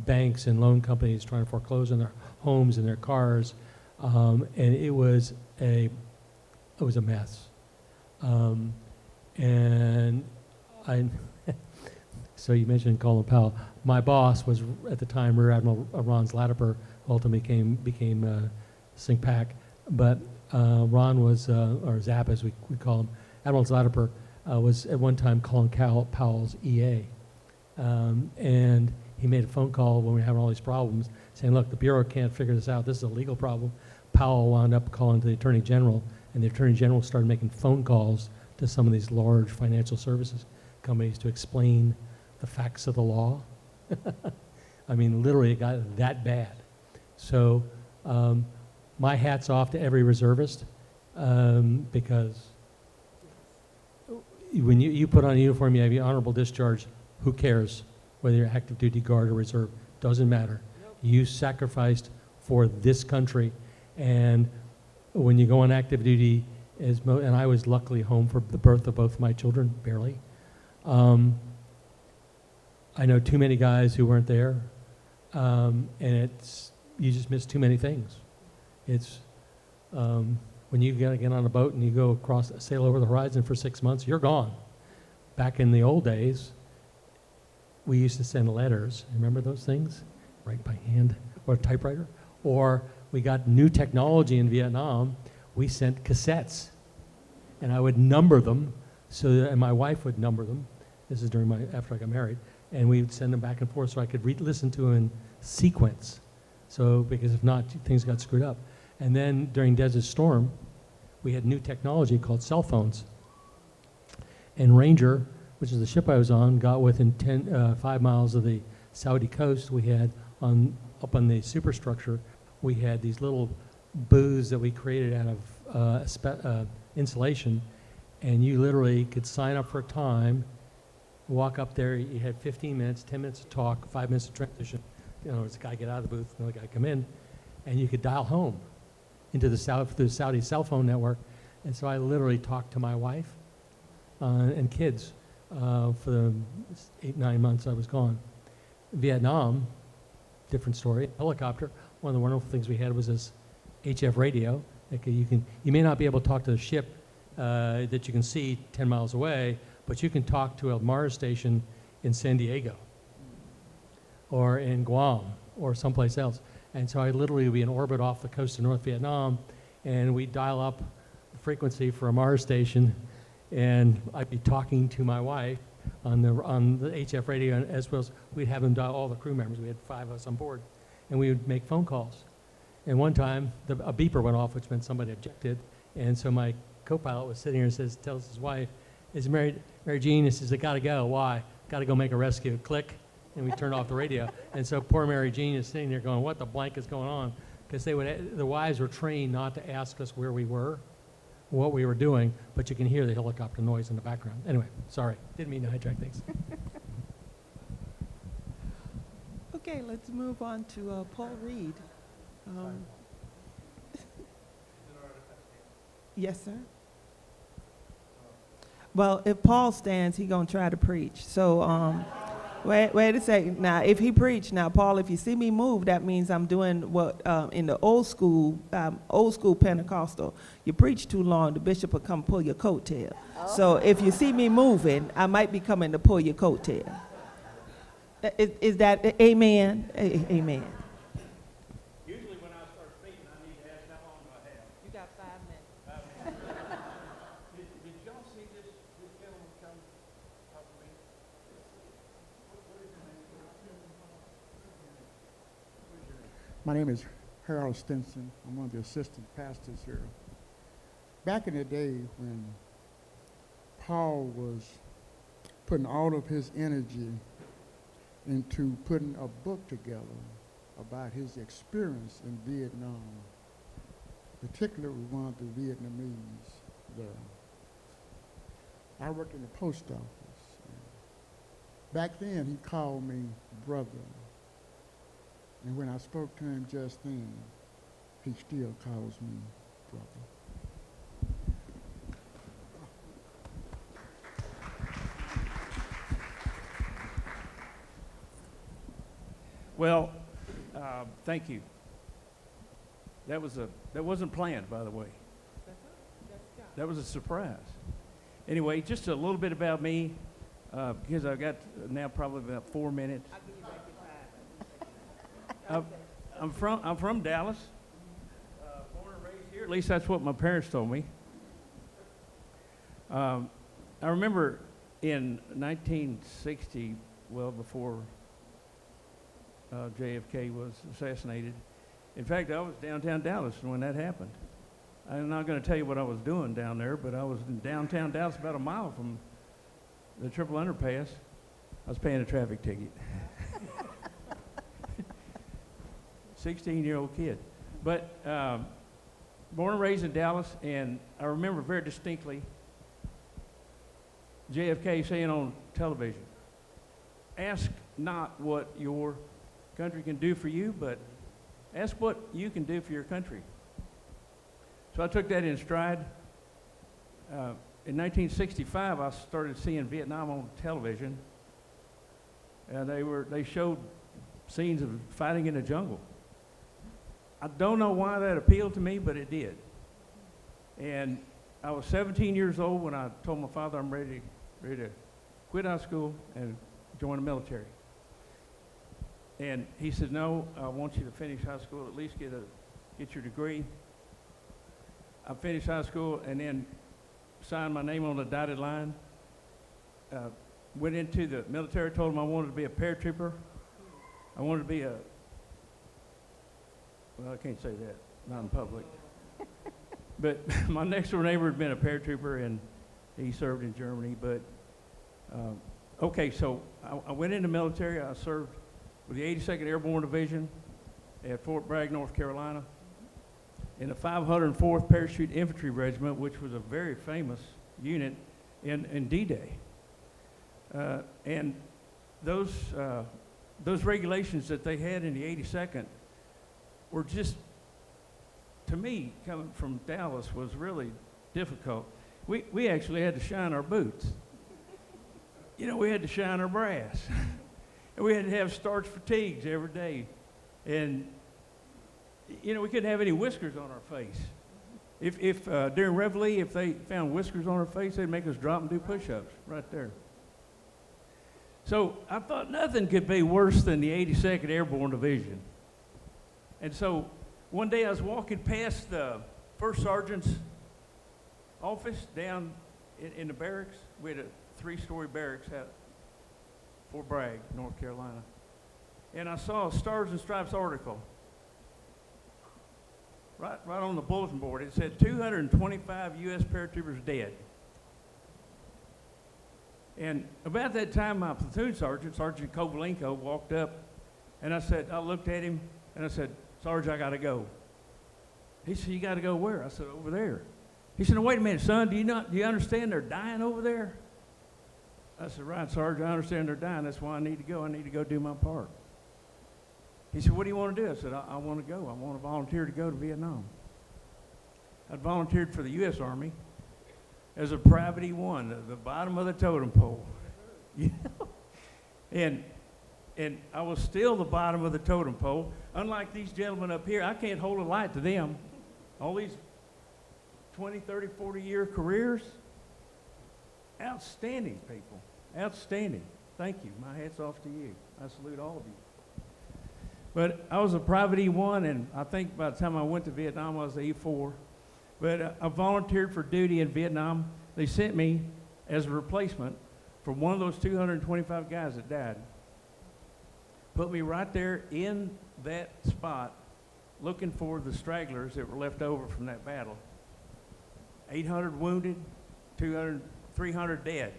banks and loan companies trying to foreclose on their homes and their cars. And it was a mess. And so you mentioned Colin Powell. My boss was at the time Rear Admiral Ron Zlatiper, ultimately became SINCPAC. But Ron was, or Zap as we call him, Admiral Zlatiper was at one time Colin Powell's EA. And he made a phone call when we were having all these problems, saying, look, the Bureau can't figure this out. This is a legal problem. Powell wound up calling to the Attorney General, and the Attorney General started making phone calls to some of these large financial services companies to explain the facts of the law. I mean, literally, it got that bad. So my hat's off to every reservist, because when you put on a uniform, you have your honorable discharge. Who cares whether you're active duty, guard, or reserve? Doesn't matter. You sacrificed for this country, and when you go on active duty, and I was luckily home for the birth of both my children, barely. I know too many guys who weren't there, and you just miss too many things. It's when you get on a boat and you go sail over the horizon for 6 months, you're gone. Back in the old days, we used to send letters. Remember those things? Write by hand or a typewriter. Or we got new technology in Vietnam. We sent cassettes, and I would number them, and my wife would number them. This is after I got married, and we would send them back and forth so I could listen to them in sequence. So because if not, things got screwed up. And then during Desert Storm, we had new technology called cell phones. And Ranger, which is the ship I was on, got within 5 miles of the Saudi coast. We had up on the superstructure, we had these little booths that we created out of insulation, and you literally could sign up for a time, walk up there. You had 15 minutes, 10 minutes to talk, 5 minutes to transition. There's a guy get out of the booth, another guy come in, and you could dial home into the Saudi cell phone network. And so I literally talked to my wife and kids for the 8-9 months I was gone. Vietnam, different story. Helicopter. One of the wonderful things we had was this HF radio. You may not be able to talk to the ship that you can see 10 miles away, but you can talk to a Mars station in San Diego or in Guam or someplace else. And so I literally would be in orbit off the coast of North Vietnam, and we'd dial up the frequency for a Mars station, and I'd be talking to my wife on the HF radio, and as well as we'd have them dial all the crew members. We had 5 of us on board, and we would make phone calls. And one time, a beeper went off, which meant somebody objected, and so my co-pilot was sitting here and tells his wife, "Is Mary Jean?" He says, "I gotta go." "Why?" "Gotta go make a rescue." Click, and we turned off the radio. And so poor Mary Jean is sitting there going, "What the blank is going on?" Because the wives were trained not to ask us where we were, what we were doing, but you can hear the helicopter noise in the background. Anyway, sorry, didn't mean to hijack things. Okay, let's move on to Paul Reed. Yes, sir. Well, if Paul stands, he's gonna try to preach. So Wait a second. Now, if he preached, now, Paul, if you see me move, that means I'm doing what in the old school Pentecostal. You preach too long, the bishop will come pull your coattail. So if you see me moving, I might be coming to pull your coattail. Is that amen? Amen. Usually when I start speaking, I need to ask how long do I have? You got 5 minutes. Did y'all see this gentleman come up to me? What is your name? My name is Harold Stinson. I'm one of the assistant pastors here. Back in the day when Paul was putting all of his energy into putting a book together about his experience in Vietnam, particularly one of the Vietnamese there. I worked in the post office. Back then, he called me brother. And when I spoke to him just then, he still calls me brother. Well, thank you. That wasn't planned, by the way. That was a surprise. Anyway, just a little bit about me, because I've got now probably about 4 minutes. I'll give you back your 5. I'm from Dallas, born and raised here. At least that's what my parents told me. I remember in 1960, well before JFK was assassinated. In fact, I was downtown Dallas when that happened. I'm not going to tell you what I was doing down there, but I was in downtown Dallas, about a mile from the triple underpass. I was paying a traffic ticket. 16-year-old kid. But born and raised in Dallas, and I remember very distinctly JFK saying on television, ask not what your country can do for you, but ask what you can do for your country. So I took that in stride. In 1965, I started seeing Vietnam on television, and they showed scenes of fighting in the jungle. I don't know why that appealed to me, but it did. And I was 17 years old when I told my father I'm ready to quit high school and join the military. And he said, no, I want you to finish high school, at least get your degree. I finished high school and then signed my name on the dotted line. Went into the military, told him I wanted to be a paratrooper. I wanted to be well, I can't say that, not in public. But my next door neighbor had been a paratrooper and he served in Germany. But, okay, so I went into the military. I served with the 82nd Airborne Division at Fort Bragg, North Carolina, in the 504th Parachute Infantry Regiment, which was a very famous unit in D-Day. And those regulations that they had in the 82nd were just, to me, coming from Dallas, was really difficult. We actually had to shine our boots. You know, we had to shine our brass. And we had to have starch fatigues every day. And, you know, we couldn't have any whiskers on our face. If during Reveille, if they found whiskers on our face, they'd make us drop and do push-ups right there. So I thought nothing could be worse than the 82nd Airborne Division. And so one day I was walking past the first sergeant's office down in the barracks. We had a 3-story barracks at Fort Bragg, North Carolina. And I saw a Stars and Stripes article right on the bulletin board. It said 225 U.S. paratroopers dead. And about that time, my platoon sergeant, Sergeant Kovalenko, walked up, and I looked at him, and I said, Sarge, I got to go. He said, you got to go where? I said, over there. He said, no, wait a minute, son, do you understand they're dying over there? I said, right, Sarge, I understand they're dying. That's why I need to go. I need to go do my part. He said, what do you want to do? I said, I want to go. I want to volunteer to go to Vietnam. I'd volunteered for the U.S. Army as a Private E1, the bottom of the totem pole. You know? And I was still the bottom of the totem pole. Unlike these gentlemen up here, I can't hold a light to them. All these 20, 30, 40-year careers. Outstanding people. Outstanding. Thank you. My hat's off to you. I salute all of you. But I was a private E1, and I think by the time I went to Vietnam, I was an E4. But I volunteered for duty in Vietnam. They sent me as a replacement for one of those 225 guys that died. Put me right there in that spot looking for the stragglers that were left over from that battle. 800 wounded, 300 dead.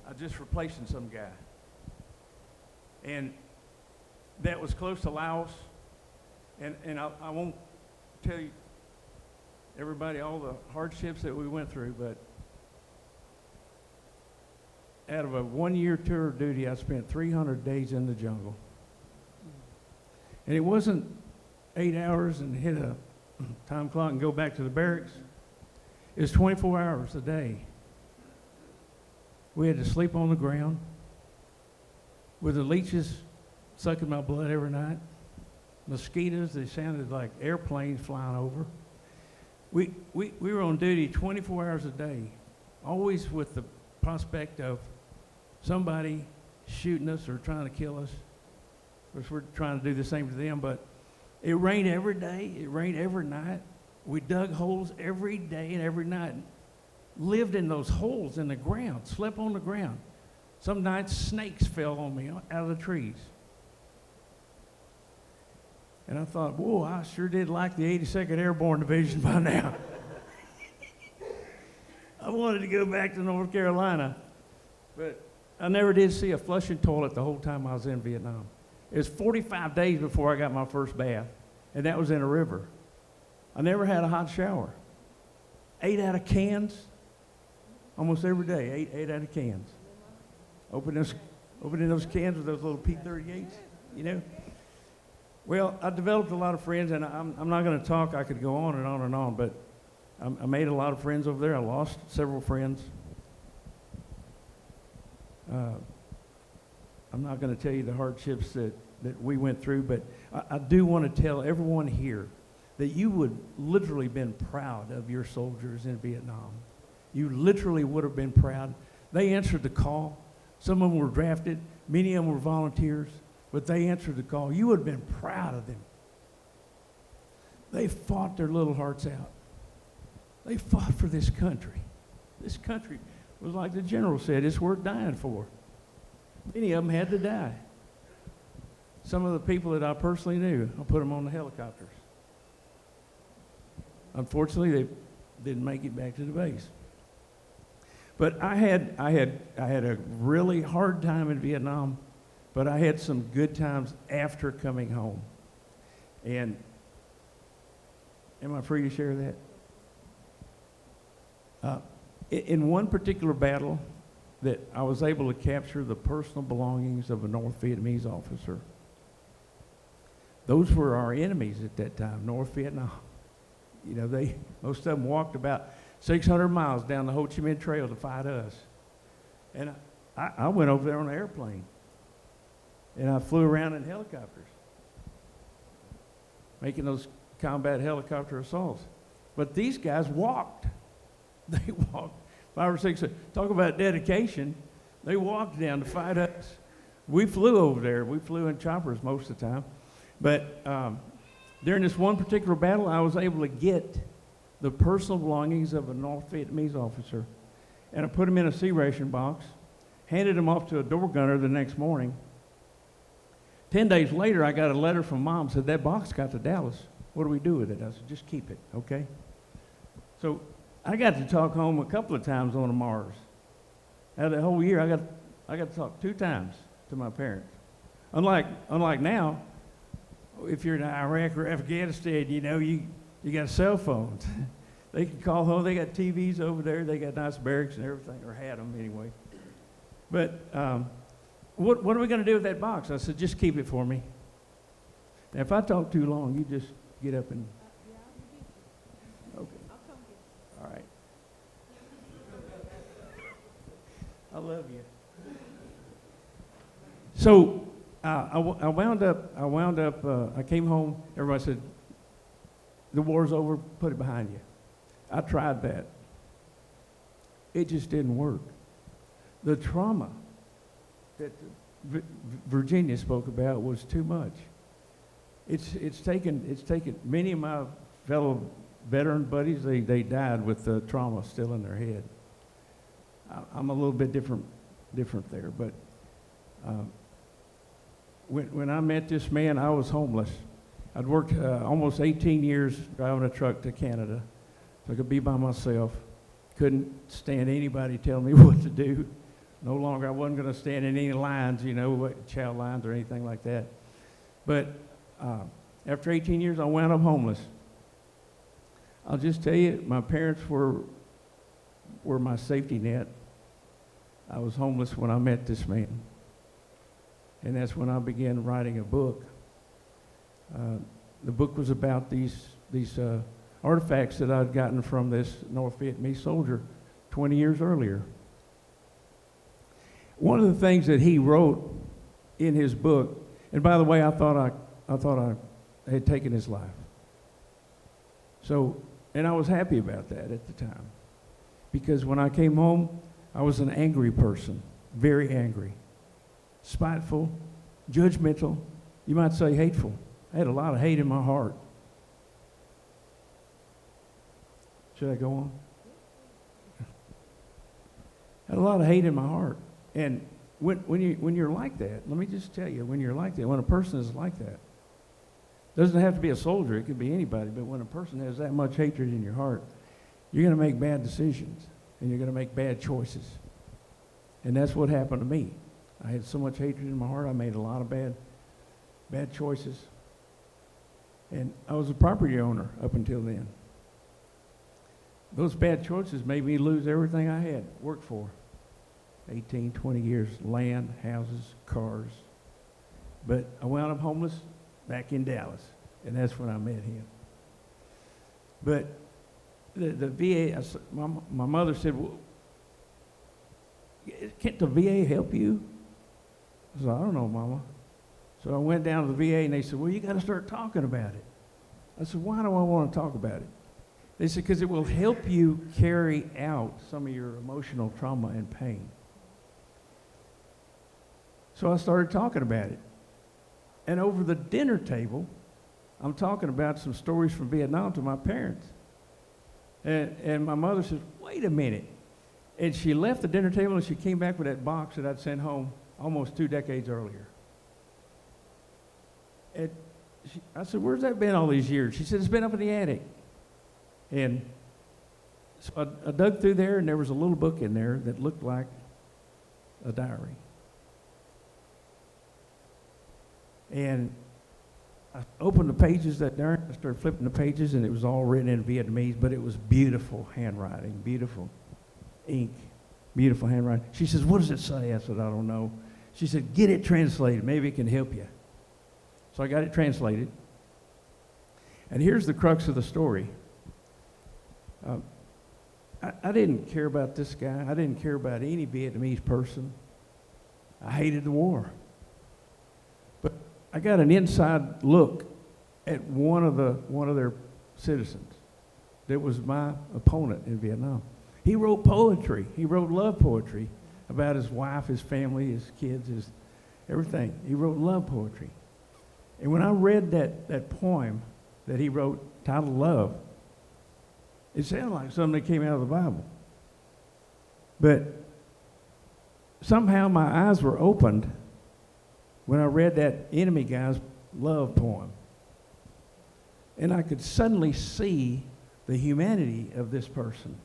I just replacing some guy. And that was close to Laos. And I won't tell you, everybody, all the hardships that we went through, but out of a 1-year tour of duty, I spent 300 days in the jungle. And it wasn't 8 hours and hit a time clock and go back to the barracks. It was 24 hours a day. We had to sleep on the ground with the leeches sucking my blood every night. Mosquitoes, they sounded like airplanes flying over. We were on duty 24 hours a day, always with the prospect of somebody shooting us or trying to kill us. Of course, we're trying to do the same to them, but it rained every day. It rained every night. We dug holes every day and every night. Lived in those holes in the ground, slept on the ground. Some nights snakes fell on me out of the trees. And I thought, whoa, I sure did like the 82nd Airborne Division by now. I wanted to go back to North Carolina. But I never did see a flushing toilet the whole time I was in Vietnam. It was 45 days before I got my first bath, and that was in a river. I never had a hot shower. 8 out of cans, almost every day, 8 out of cans. Opening those cans with those little P-38s, you know. Well, I developed a lot of friends, and I'm not going to talk. I could go on and on and on, but I made a lot of friends over there. I lost several friends. I'm not going to tell you the hardships that we went through, but I do want to tell everyone here that you would literally been proud of your soldiers in Vietnam. You literally would have been proud. They answered the call. Some of them were drafted. Many of them were volunteers, but they answered the call. You would have been proud of them. They fought their little hearts out. They fought for this country. This country was, like the general said, it's worth dying for. Many of them had to die. Some of the people that I personally knew, I put them on the helicopters. Unfortunately, they didn't make it back to the base. But I had a really hard time in Vietnam, but I had some good times after coming home. And am I free to share that? In one particular battle, that I was able to capture the personal belongings of a North Vietnamese officer. Those were our enemies at that time, North Vietnam. You know, most of them walked about 600 miles down the Ho Chi Minh Trail to fight us. And I went over there on an airplane. And I flew around in helicopters, making those combat helicopter assaults. But these guys walked. They walked 5 or 6. Talk about dedication. They walked down to fight us. We flew over there. We flew in choppers most of the time. But during this one particular battle, I was able to get the personal belongings of a North Vietnamese officer. And I put them in a sea ration box, handed them off to a door gunner the next morning. 10 days later, I got a letter from Mom, said, that box got to Dallas. What do we do with it? I said, just keep it, okay? So I got to talk home a couple of times on the Mars. Out of the whole year, I got to talk 2 times to my parents. Unlike now, if you're in Iraq or Afghanistan, you know, you got cell phones. They can call home. They got TVs over there. They got nice barracks and everything, or had them anyway. But what are we going to do with that box? I said, just keep it for me. Now, if I talk too long, you just get up and... Okay. All right. I love you. So I wound up, I came home, everybody said, the war's over, put it behind you. I tried that. It just didn't work. The trauma that Virginia spoke about was too much. It's taken many of my fellow veteran buddies, they died with the trauma still in their head. I'm a little bit different there, but when I met this man, I was homeless. I'd worked almost 18 years driving a truck to Canada, so I could be by myself. Couldn't stand anybody telling me what to do. No longer, I wasn't going to stand in any lines, chow lines or anything like that. But after 18 years, I wound up homeless. I'll just tell you, my parents were my safety net. I was homeless when I met this man. And that's when I began writing a book. The book was about these artifacts that I'd gotten from this North Vietnamese soldier 20 years earlier. One of the things that he wrote in his book, and by the way, I thought I had taken his life. So, and I was happy about that at the time. Because when I came home, I was an angry person, very angry, spiteful, judgmental, you might say hateful. I had a lot of hate in my heart. Should I go on? I had a lot of hate in my heart. And when you're like that, let me just tell you, when you're like that, when a person is like that, doesn't have to be a soldier, it could be anybody, but when a person has that much hatred in your heart, you're going to make bad decisions, and you're going to make bad choices. And that's what happened to me. I had so much hatred in my heart, I made a lot of bad choices. And I was a property owner up until then. Those bad choices made me lose everything I had worked for. 18, 20 years, land, houses, cars. But I wound up homeless back in Dallas, and that's when I met him. But the VA, my mother said, well, can't the VA help you? I said, I don't know, Mama. So I went down to the VA, and they said, well, you got to start talking about it. I said, why do I want to talk about it? They said, because it will help you carry out some of your emotional trauma and pain. So I started talking about it. And over the dinner table, I'm talking about some stories from Vietnam to my parents. And my mother says, wait a minute. And she left the dinner table and she came back with that box that I'd sent home almost 2 decades earlier. And I said, where's that been all these years? She said, it's been up in the attic. And so I dug through there, and there was a little book in there that looked like a diary. And I opened the pages that diary, I started flipping the pages, and it was all written in Vietnamese, but it was beautiful handwriting, beautiful ink, beautiful handwriting. She says, what does it say? I said, I don't know. She said, get it translated. Maybe it can help you. So I got it translated. And here's the crux of the story. I didn't care about this guy. I didn't care about any Vietnamese person. I hated the war. But I got an inside look at one of their citizens that was my opponent in Vietnam. He wrote poetry. He wrote love poetry about his wife, his family, his kids, his everything. He wrote love poetry. And when I read that poem that he wrote titled Love, it sounded like something that came out of the Bible. But somehow my eyes were opened when I read that enemy guy's love poem. And I could suddenly see the humanity of this person.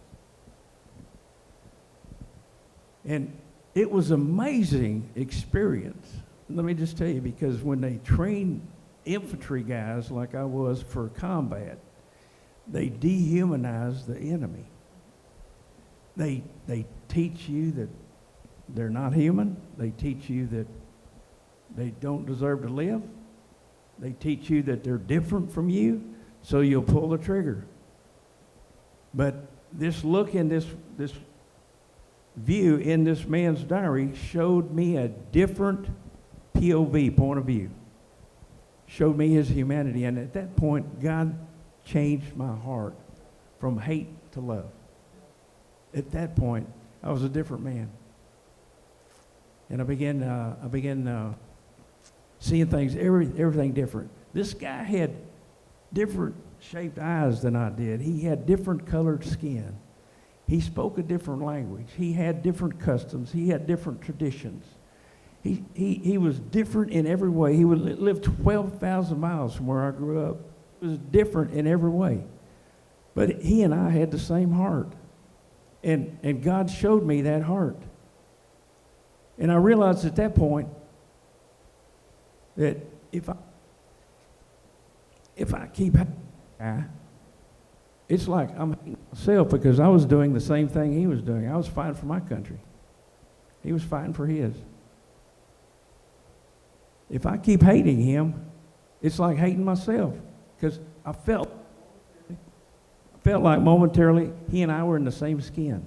And it was an amazing experience. Let me just tell you, because when they train infantry guys like I was for combat, they dehumanize the enemy. They teach you that they're not human. They teach you that they don't deserve to live. They teach you that they're different from you, so you'll pull the trigger. But this look in this view in this man's diary showed me a different POV, point of view. Showed me his humanity, and at that point, God changed my heart from hate to love. At that point, I was a different man. And I began seeing things, everything different. This guy had different shaped eyes than I did. He had different colored skin. He spoke a different language. He had different customs. He had different traditions. He was different in every way. He would live 12,000 miles from where I grew up. He was different in every way. But he and I had the same heart. And God showed me that heart. And I realized at that point that if I keep it's like I'm hating myself, because I was doing the same thing he was doing. I was fighting for my country. He was fighting for his. If I keep hating him, it's like hating myself, because I felt like momentarily he and I were in the same skin.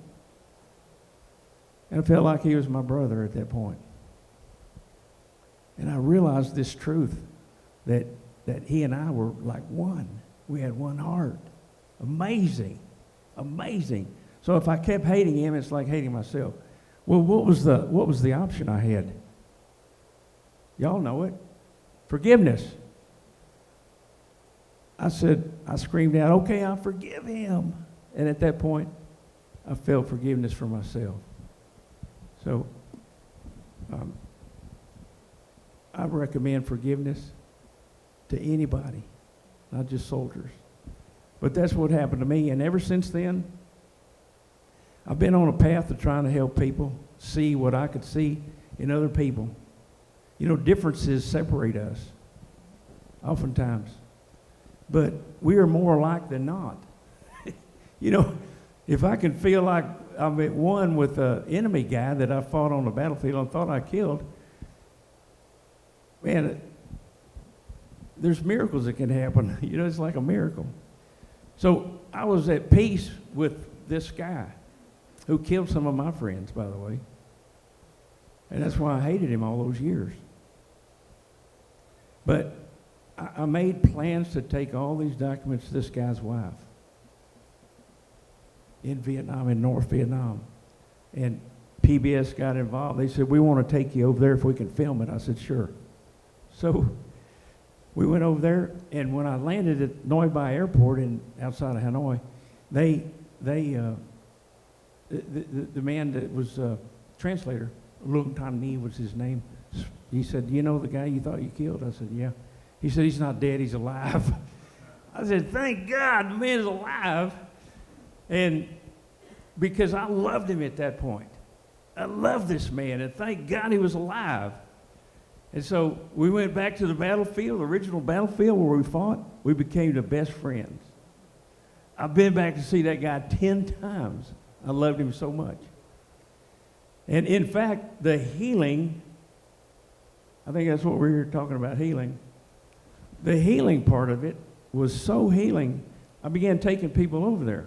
And I felt like he was my brother at that point. And I realized this truth, that he and I were like one. We had one heart. Amazing. Amazing. So if I kept hating him, it's like hating myself. Well, what was the option I had? Y'all know it. Forgiveness. I screamed out, okay, I forgive him. And at that point, I felt forgiveness for myself. So I recommend forgiveness to anybody, not just soldiers. But that's what happened to me. And ever since then, I've been on a path of trying to help people see what I could see in other people. You know, differences separate us, oftentimes. But we are more alike than not. You know, if I can feel like I'm at one with an enemy guy that I fought on the battlefield and thought I killed, man, there's miracles that can happen. You know, it's like a miracle. So I was at peace with this guy who killed some of my friends, by the way. And that's why I hated him all those years. But I made plans to take all these documents to this guy's wife in Vietnam, in North Vietnam. And PBS got involved. They said, we want to take you over there if we can film it. I said, sure. So we went over there, and when I landed at Noi Bai Airport outside of Hanoi, the man that was translator, Luong Tan Ni was his name, he said, you know the guy you thought you killed? I said, yeah. He said, he's not dead, he's alive. I said, thank God the man's alive. And because I loved him at that point. I loved this man, and thank God he was alive. And so we went back to the battlefield, the original battlefield where we fought. We became the best friends. I've been back to see that guy 10 times. I loved him so much. And in fact, the healing, I think that's what we're here talking about, healing. The healing part of it was so healing, I began taking people over there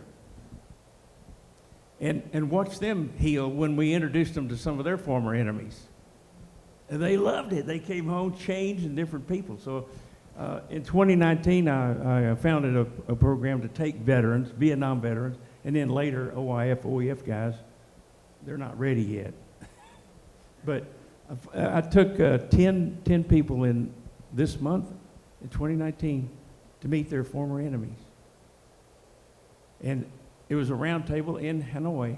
and watched them heal when we introduced them to some of their former enemies. And they loved it. They came home changed and different people. So in 2019, I founded a program to take veterans, Vietnam veterans, and then later OIF, OEF guys. They're not ready yet. But I took 10 people in this month, in 2019, to meet their former enemies. And it was a round table in Hanoi.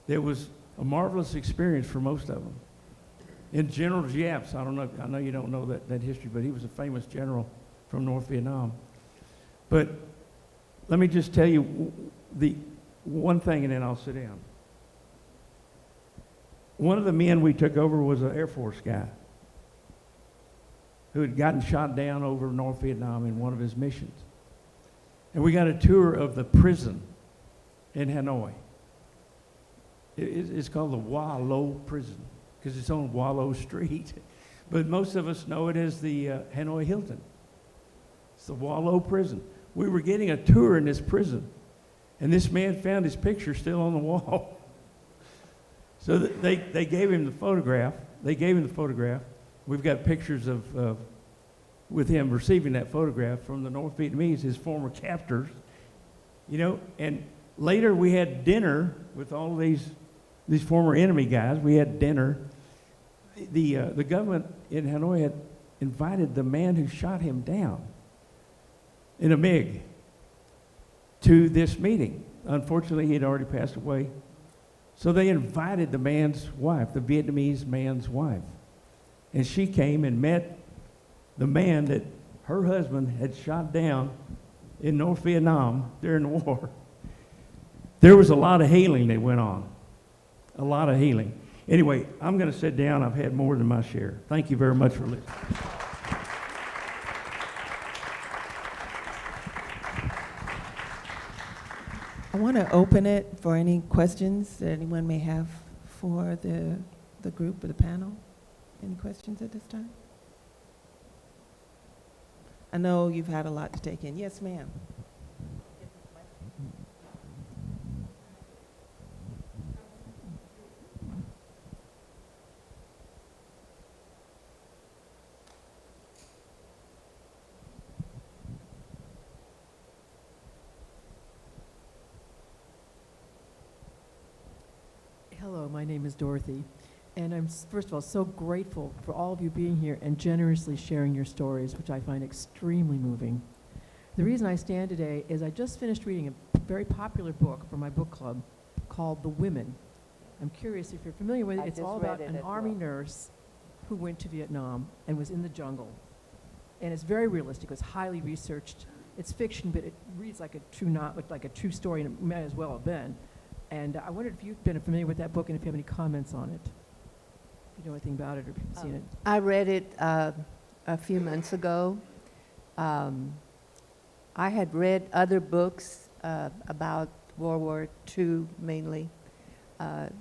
It was a marvelous experience for most of them. And General Giap's, I know you don't know that history, but he was a famous general from North Vietnam. But let me just tell you the one thing, and then I'll sit down. One of the men we took over was an Air Force guy who had gotten shot down over North Vietnam in one of his missions. And we got a tour of the prison in Hanoi. It's called the Hoa Lo Prison, because it's on Hoa Lo Street. But most of us know it as the Hanoi Hilton. It's the Hoa Lo Prison. We were getting a tour in this prison, and this man found his picture still on the wall. So they gave him the photograph. They gave him the photograph, we've got pictures of with him receiving that photograph from the North Vietnamese, his former captors, you know. And later we had dinner with all of these former enemy guys. We had dinner. The government in Hanoi had invited the man who shot him down in a MiG to this meeting. Unfortunately, he had already passed away. So they invited the man's wife, the Vietnamese man's wife. And she came and met the man that her husband had shot down in North Vietnam during the war. There was a lot of healing that went on. A lot of healing. Anyway, I'm going to sit down. I've had more than my share. Thank you very much for listening. I want to open it for any questions that anyone may have for the group or the panel. Any questions at this time? I know you've had a lot to take in. Yes, ma'am. Hello, my name is Dorothy, and I'm first of all so grateful for all of you being here and generously sharing your stories, which I find extremely moving. The reason I stand today is I just finished reading a very popular book for my book club called The Women. I'm curious if you're familiar with it. It's all about an Army nurse who went to Vietnam and was in the jungle. And it's very realistic. It's highly researched. It's fiction, but it reads like a true story, and it might as well have been. And I wondered if you've been familiar with that book and if you have any comments on it. If you know anything about it or if you've seen it. I read it a few months ago. I had read other books about World War II mainly,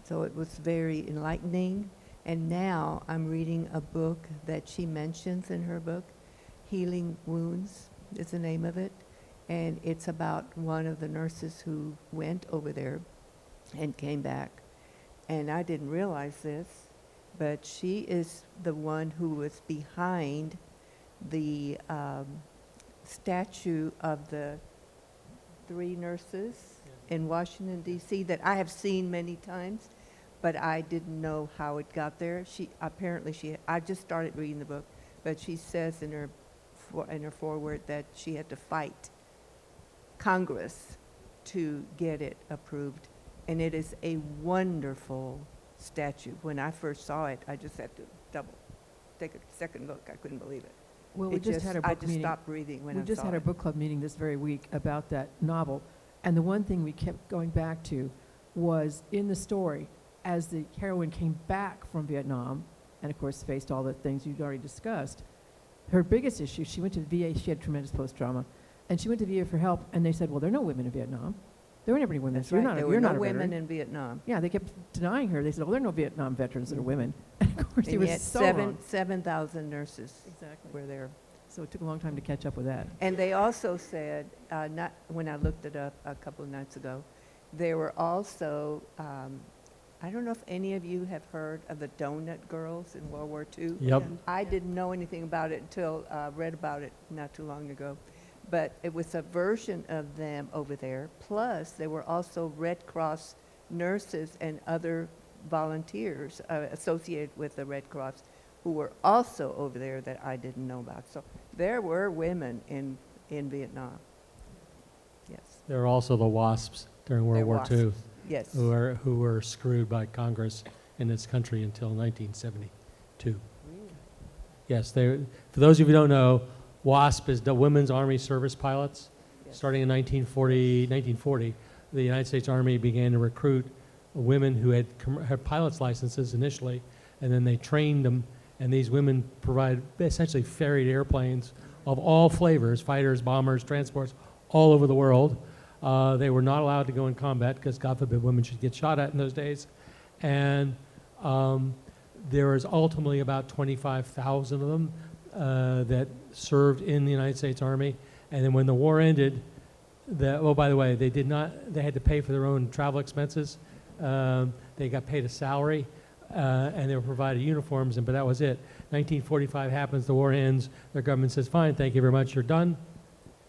so it was very enlightening. And now I'm reading a book that she mentions in her book, Healing Wounds is the name of it. And it's about one of the nurses who went over there and came back. And I didn't realize this, but she is the one who was behind the statue of the 3 nurses in Washington, D.C. that I have seen many times, but I didn't know how it got there. I just started reading the book, but she says in her foreword that she had to fight Congress to get it approved. And it is a wonderful statue. When I first saw it, I just had to take a second look. I couldn't believe it. Well, we just had our book I just meeting. stopped breathing when I saw it. We just had our book club meeting this very week about that novel. And the one thing we kept going back to was in the story, as the heroine came back from Vietnam, and of course faced all the things you'd already discussed, her biggest issue, she went to the VA, she had tremendous post-trauma, and she went to VA for help, and they said, well, there are no women in Vietnam. There were never any women. That's So right. you're There not, were you're no not a women veteran. in Vietnam. Yeah, they kept denying her. They said, oh, there are no Vietnam veterans that are women. And of course, it And was yet so wrong. 7,000 nurses Exactly. were there. So it took a long time to catch up with that. And they also said, not when I looked it up a couple of nights ago, there were also, I don't know if any of you have heard of the Donut Girls in World War II. Yep. I didn't know anything about it until I read about it not too long ago. But it was a version of them over there. Plus, there were also Red Cross nurses and other volunteers associated with the Red Cross who were also over there that I didn't know about. So there were women in Vietnam. Yes. There are also the WASPs during World They're War II, WASPs. Yes. who were screwed by Congress in this country until 1972. Yes, for those of you who don't know, WASP is the Women's Army Service Pilots. Yes. Starting in 1940, the United States Army began to recruit women who had pilot's licenses initially, and then they trained them, and these women provide essentially ferried airplanes of all flavors, fighters, bombers, transports, all over the world. They were not allowed to go in combat because, God forbid, women should get shot at in those days. And there was ultimately about 25,000 of them that served in the United States Army. And then when the war ended, by the way, they had to pay for their own travel expenses. They got paid a salary, and they were provided uniforms, but that was it. 1945 happens, the war ends, their government says, fine, thank you very much, you're done.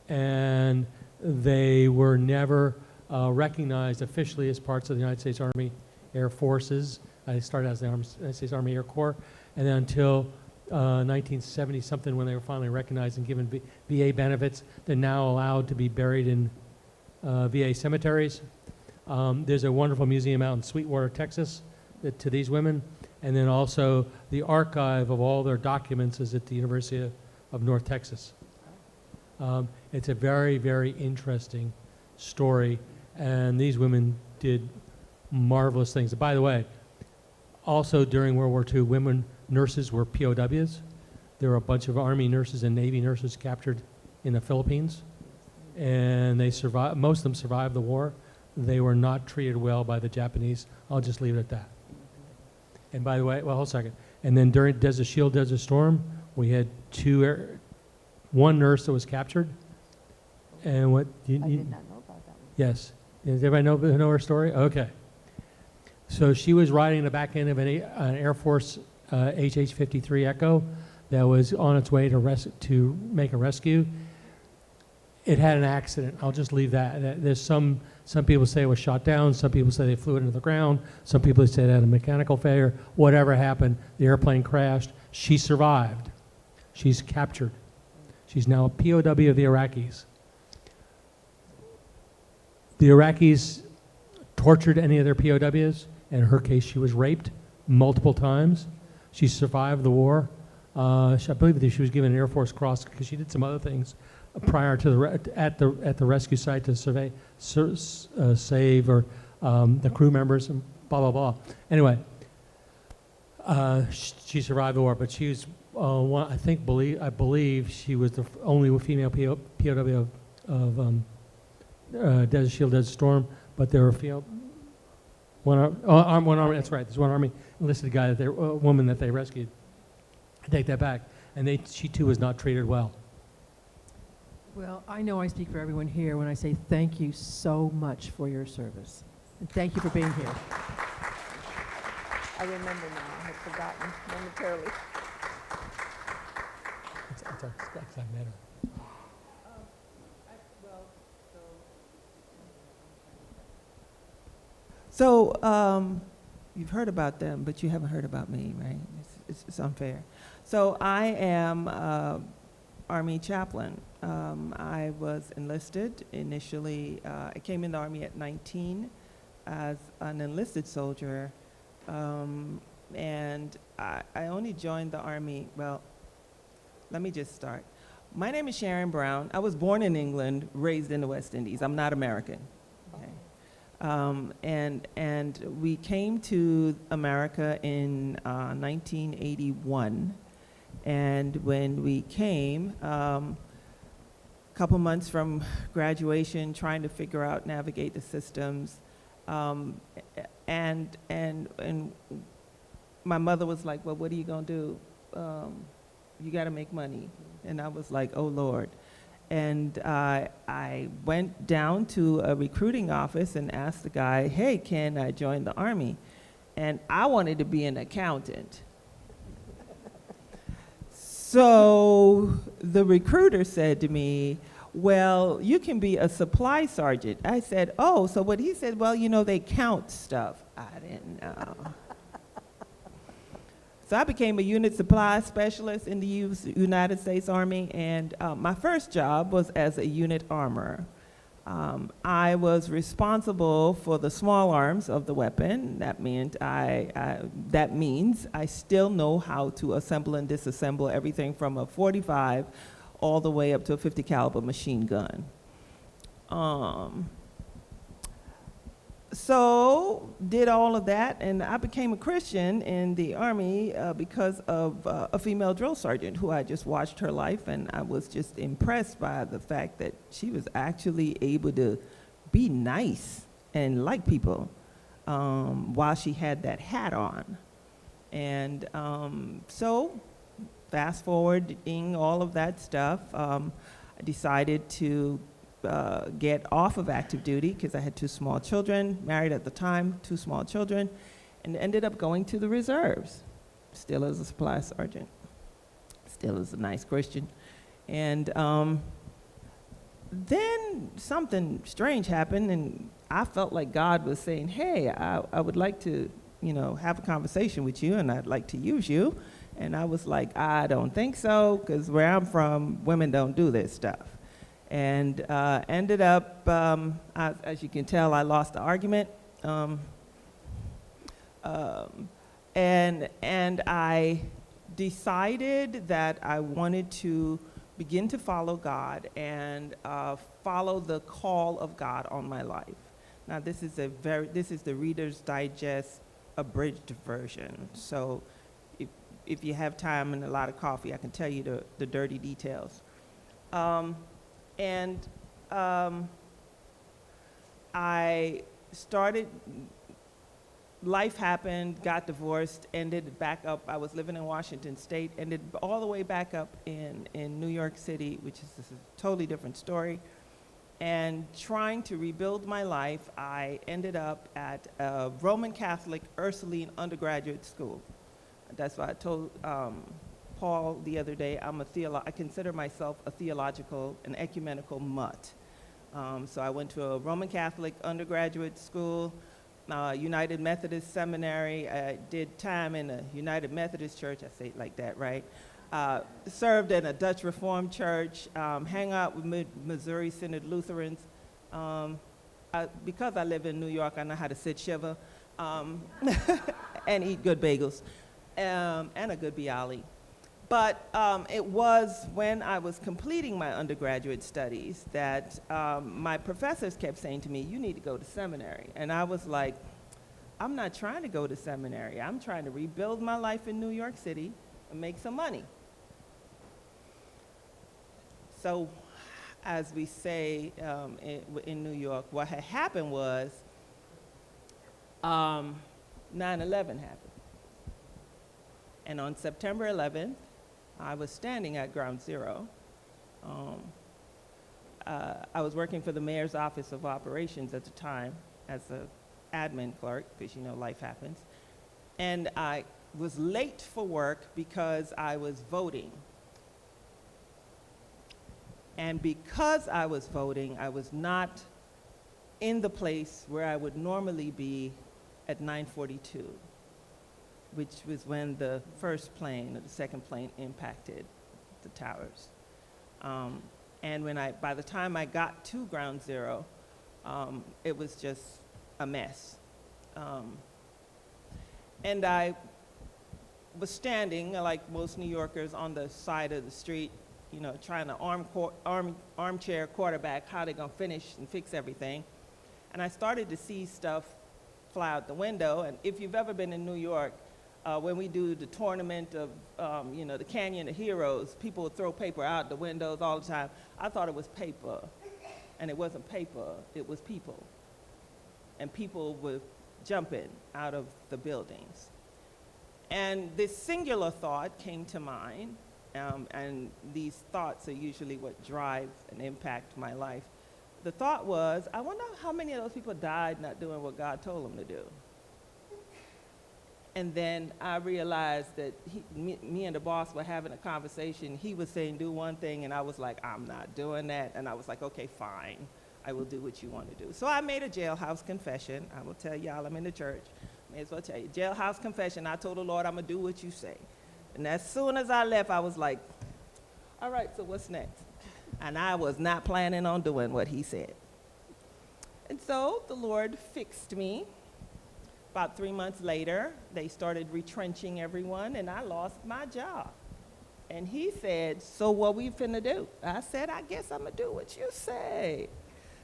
And they were never recognized officially as parts of the United States Army Air Forces. I started as the United States Army Air Corps, and then until 1970-something when they were finally recognized and given VA benefits, they're now allowed to be buried in VA cemeteries. There's a wonderful museum out in Sweetwater, Texas, to these women. And then also the archive of all their documents is at the University of North Texas. It's a very, very interesting story. And these women did marvelous things. By the way, also during World War II, women nurses were POWs. There were a bunch of Army nurses and Navy nurses captured in the Philippines. And they survived, most of them survived the war. They were not treated well by the Japanese. I'll just leave it at that. And by the way, well, hold a second. And then during Desert Shield, Desert Storm, we had one nurse that was captured. And what? I did not know about that one. Yes. Does everybody know her story? Okay. So she was riding the back end of an Air Force HH-53 Echo that was on its way to make a rescue. It had an accident. I'll just leave that. There's some people say it was shot down. Some people say they flew it into the ground. Some people say it had a mechanical failure. Whatever happened, the airplane crashed. She survived. She's captured. She's now a POW of the Iraqis. The Iraqis tortured any of their POWs. In her case, she was raped multiple times. She survived the war. I believe that she was given an Air Force Cross because she did some other things prior to at the rescue site to save the crew members and blah blah blah. Anyway, she survived the war, but she was I believe she was the only female POW of Desert Shield, Desert Storm. But there were one army. That's right. There's one Army enlisted guy woman that they rescued. I take that back. And she too was not treated well. Well, I know I speak for everyone here when I say thank you so much for your service. And thank you for being here. I remember now. I had forgotten momentarily. It's I met her. So you've heard about them, but you haven't heard about me, right? It's unfair. So I am Army chaplain. I was enlisted initially. I came in the Army at 19 as an enlisted soldier, and I only joined the Army, well, let me just start. My name is Sharon Browne. I was born in England, raised in the West Indies. I'm not American. Okay. And we came to America in 1981. And when we came, a couple months from graduation, trying to figure out, navigate the systems, and my mother was like, well, what are you gonna do? You gotta make money. And I was like, oh Lord. And I went down to a recruiting office and asked the guy, hey, can I join the Army? And I wanted to be an accountant. So the recruiter said to me, well, you can be a supply sergeant. I said, oh, so what he said, well, you know, they count stuff. I didn't know. So I became a unit supply specialist in the United States Army, and my first job was as a unit armorer. I was responsible for the small arms of the weapon. That means I still know how to assemble and disassemble everything from a .45 all the way up to a .50 caliber machine gun. So did all of that, and I became a Christian in the Army because of a female drill sergeant who I just watched her life, and I was just impressed by the fact that she was actually able to be nice and like people while she had that hat on. And so fast forwarding all of that stuff, I decided to get off of active duty because I had 2 small children, married at the time, 2 small children, and ended up going to the reserves, still as a supply sergeant. still is a nice Christian. And then something strange happened, and I felt like God was saying, hey, I would like to, have a conversation with you, and I'd like to use you. And I was like, I don't think so, because where I'm from, women don't do this stuff. And ended up, as you can tell, I lost the argument. And I decided that I wanted to begin to follow God and follow the call of God on my life. Now, this is the Reader's Digest abridged version. So if you have time and a lot of coffee, I can tell you the dirty details. I started, life happened, got divorced, ended back up. I was living in Washington State, ended all the way back up in New York City, which is a totally different story. And trying to rebuild my life, I ended up at a Roman Catholic Ursuline undergraduate school. That's why I told Paul the other day, I consider myself a theological and ecumenical mutt. So I went to a Roman Catholic undergraduate school, United Methodist Seminary. I did time in a United Methodist church, I say it like that, right? Served in a Dutch Reformed church, hang out with Missouri Synod Lutherans. Because I live in New York, I know how to sit shiva and eat good bagels and a good bialy. But it was when I was completing my undergraduate studies that my professors kept saying to me, you need to go to seminary. And I was like, I'm not trying to go to seminary. I'm trying to rebuild my life in New York City and make some money. So, as we say in New York, what had happened was 9/11 happened. And on September 11th, I was standing at Ground Zero. I was working for the Mayor's Office of Operations at the time as an admin clerk, because life happens. And I was late for work because I was voting. And because I was voting, I was not in the place where I would normally be at 9:42, which was when the first plane or the second plane impacted the towers. And by the time I got to Ground Zero, it was just a mess. And I was standing, like most New Yorkers, on the side of the street, trying to armchair quarterback how they're gonna finish and fix everything. And I started to see stuff fly out the window. And if you've ever been in New York, when we do the tournament of, the Canyon of Heroes, people would throw paper out the windows all the time. I thought it was paper, and it wasn't paper, it was people. And people were jumping out of the buildings. And this singular thought came to mind, and these thoughts are usually what drive and impact my life. The thought was, I wonder how many of those people died not doing what God told them to do. And then I realized that me and the boss were having a conversation. He was saying, do one thing, and I was like, I'm not doing that. And I was like, okay, fine. I will do what you want to do. So I made a jailhouse confession. I will tell y'all, I'm in the church. May as well tell you. Jailhouse confession. I told the Lord, I'm going to do what you say. And as soon as I left, I was like, all right, so what's next? And I was not planning on doing what he said. And so the Lord fixed me. About 3 months later, they started retrenching everyone, and I lost my job. And he said, so what we finna do? I said, I guess I'm gonna do what you say.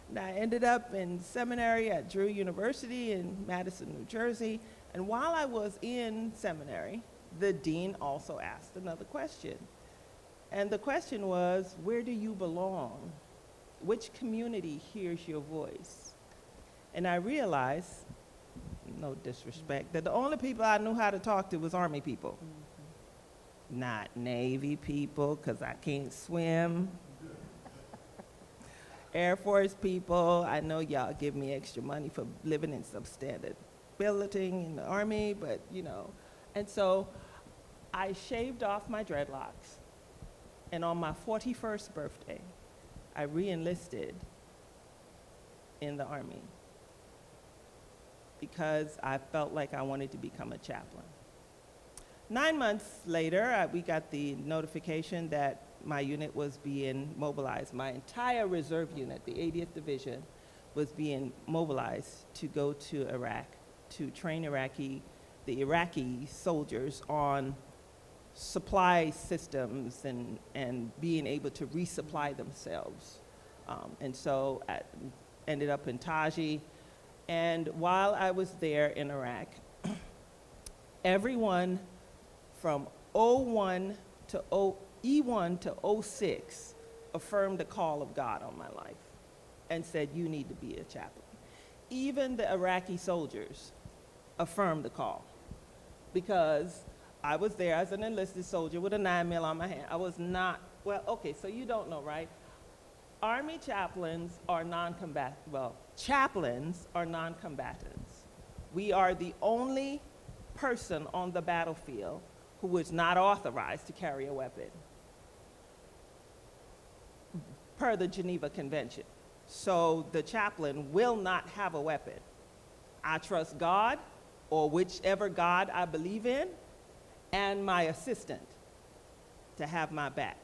And I ended up in seminary at Drew University in Madison, New Jersey. And while I was in seminary, the dean also asked another question. And the question was, where do you belong? Which community hears your voice? And I realized, no disrespect, that the only people I knew how to talk to was Army people. Mm-hmm. Not Navy people, because I can't swim. Air Force people, I know y'all give me extra money for living in substandard building in the Army, but And so I shaved off my dreadlocks, And on my 41st birthday, I re-enlisted in the Army because I felt like I wanted to become a chaplain. 9 months later, we got the notification that my unit was being mobilized. My entire reserve unit, the 80th Division, was being mobilized to go to Iraq to train the Iraqi soldiers on supply systems and being able to resupply themselves. And so I ended up in Taji. And while I was there in Iraq, everyone from E1 to 06 affirmed the call of God on my life and said, you need to be a chaplain. Even the Iraqi soldiers affirmed the call because I was there as an enlisted soldier with a 9mm on my hand. I was not, well, okay, so you don't know, right? Army chaplains are non-combatant, well, chaplains are non-combatants. We are the only person on the battlefield who is not authorized to carry a weapon per the Geneva Convention. So the chaplain will not have a weapon. I trust God, or whichever God I believe in, and my assistant to have my back.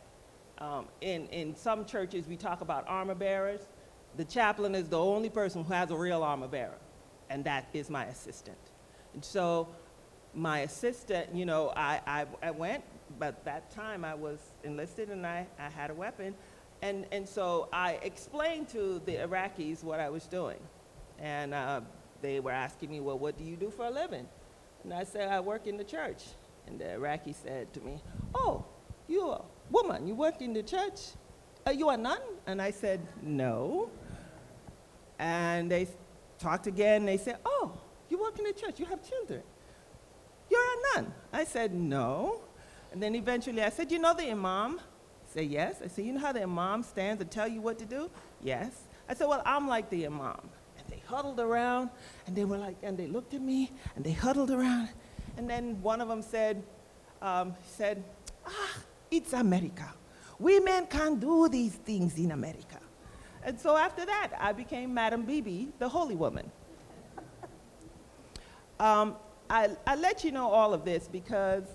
In some churches, we talk about armor bearers. The chaplain is the only person who has a real armor bearer, and that is my assistant. And so my assistant, you know, I went, but that time I was enlisted and I had a weapon. And so I explained to the Iraqis what I was doing. And they were asking me, well, what do you do for a living? And I said, I work in the church. And the Iraqi said to me, oh, you're a woman, you work in the church? Are you a nun? And I said, no. And they talked again, they said, oh, you work in the church, you have children. You're a nun. I said, no. And then eventually I said, you know the imam? I said, yes. I said, you know how the imam stands and tell you what to do? Yes. I said, well, I'm like the imam. And they huddled around, and they were like, and they looked at me, and they huddled around. And then one of them said, it's America. Women can't do these things in America. And so after that, I became Madam Bibi, the holy woman. I let you know all of this because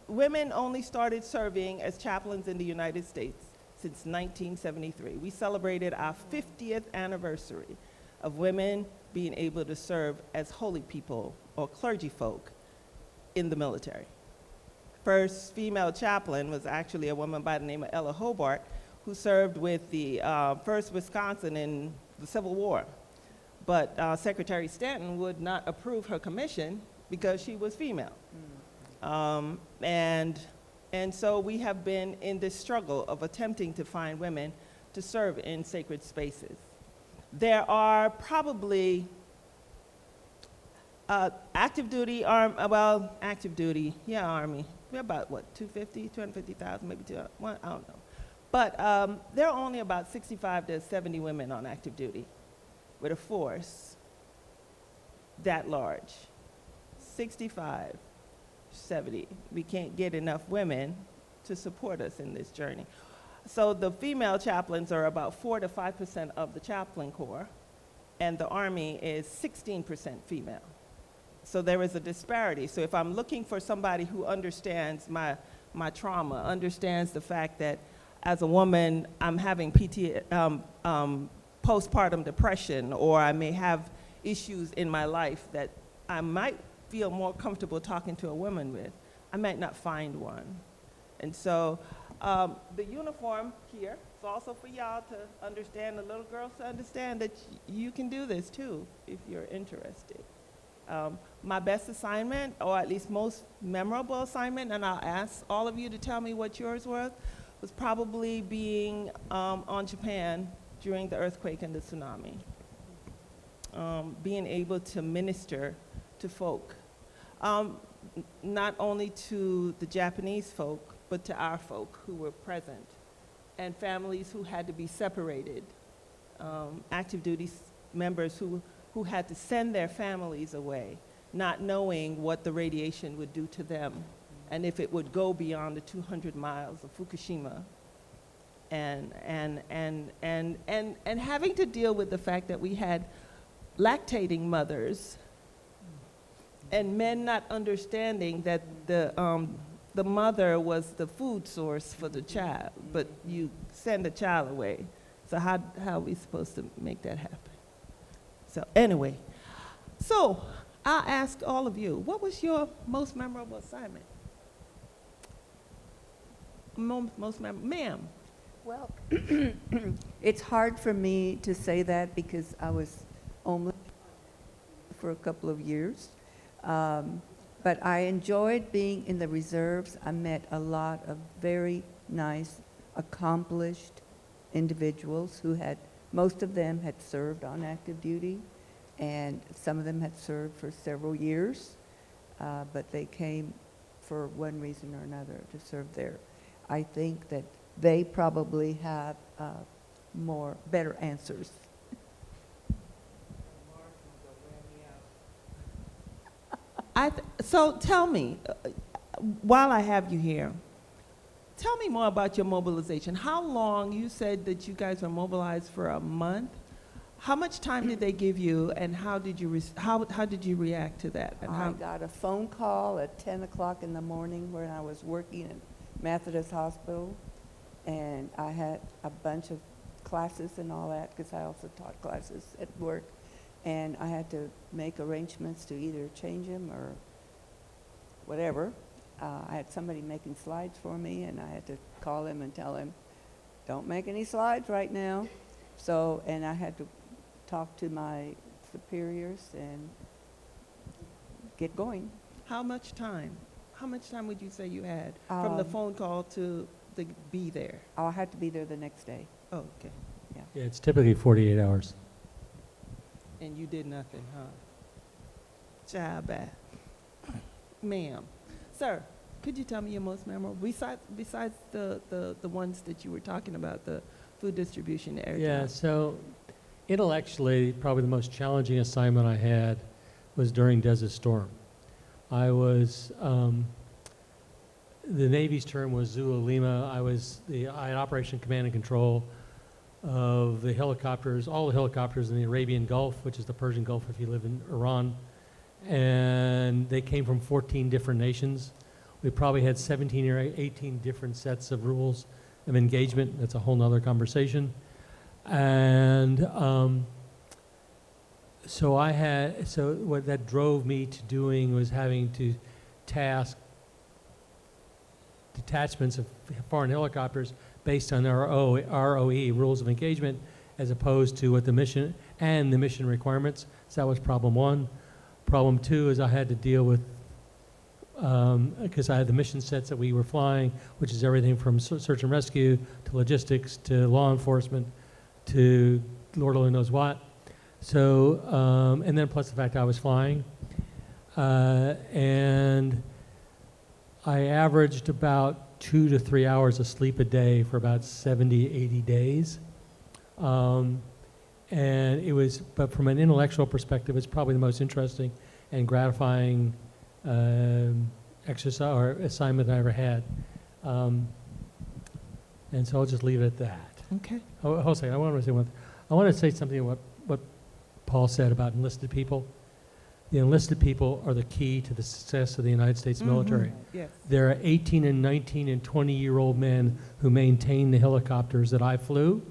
women only started serving as chaplains in the United States since 1973. We celebrated our 50th anniversary of women being able to serve as holy people or clergy folk in the military. First female chaplain was actually a woman by the name of Ella Hobart, who served with the 1st Wisconsin in the Civil War. But Secretary Stanton would not approve her commission because she was female. And so we have been in this struggle of attempting to find women to serve in sacred spaces. There are probably active duty, Army. We're about, what, 250,000, maybe 200, well, I don't know. But there are only about 65 to 70 women on active duty with a force that large. 65, 70. We can't get enough women to support us in this journey. So the female chaplains are about 4 to 5% of the chaplain corps, and the Army is 16% female. So there is a disparity. So if I'm looking for somebody who understands my trauma, understands the fact that as a woman, I'm having postpartum depression, or I may have issues in my life that I might feel more comfortable talking to a woman with, I might not find one. And so the uniform here is also for y'all to understand, the little girls to understand that you can do this too if you're interested. My best assignment, or at least most memorable assignment, and I'll ask all of you to tell me what yours was probably being on Japan during the earthquake and the tsunami. Being able to minister to folk, not only to the Japanese folk, but to our folk who were present, and families who had to be separated, active duty members who had to send their families away, not knowing what the radiation would do to them and if it would go beyond the 200 miles of Fukushima, and having to deal with the fact that we had lactating mothers and men not understanding that the mother was the food source for the child, but you send the child away. So how are we supposed to make that happen? So anyway, so I'll ask all of you, what was your most memorable assignment? Most memorable, ma'am. Well, it's hard for me to say that because I was only for a couple of years. But I enjoyed being in the reserves. I met a lot of very nice, accomplished individuals who had, most of them had served on active duty, and some of them had served for several years, but they came for one reason or another to serve there. I think that they probably have better answers. So tell me, while I have you here, tell me more about your mobilization. How long, you said that you guys were mobilized for a month. How much time did they give you, and how did you react to that? And I got a phone call at 10 o'clock in the morning when I was working at Methodist Hospital, and I had a bunch of classes and all that, because I also taught classes at work, and I had to make arrangements to either change them or whatever. I had somebody making slides for me, and I had to call him and tell him, don't make any slides right now. So, and I had to talk to my superiors and get going. How much time? How much time would you say you had from the phone call to be there? I had to be there the next day. Oh, okay. Yeah, it's typically 48 hours. And you did nothing, huh? Child bad. Ma'am. Sir, could you tell me your most memorable, besides the ones that you were talking about, the food distribution, the air Yeah, jobs? so intellectually, probably the most challenging assignment I had was during Desert Storm. I was, the Navy's term was Zulu Lima. I had Operation Command and Control of the helicopters, all the helicopters in the Arabian Gulf, which is the Persian Gulf if you live in Iran. And they came from 14 different nations. We probably had 17 or 18 different sets of rules of engagement. That's a whole nother conversation. And so what that drove me to doing was having to task detachments of foreign helicopters based on our ROE, rules of engagement, as opposed to what the mission and the mission requirements. So that was problem one. Problem two is I had to deal with, because I had the mission sets that we were flying, which is everything from search and rescue to logistics to law enforcement to Lord only knows what. So, and then plus the fact I was flying. And I averaged about 2 to 3 hours of sleep a day for about 70, 80 days. And it was, but from an intellectual perspective, it's probably the most interesting and gratifying exercise or assignment I ever had. And so I'll just leave it at that. Okay. Oh, hold a second. I want to say something about what Paul said about enlisted people. The enlisted people are the key to the success of the United States military. Yes. There are 18 and 19 and 20-year-old men who maintain the helicopters that I flew.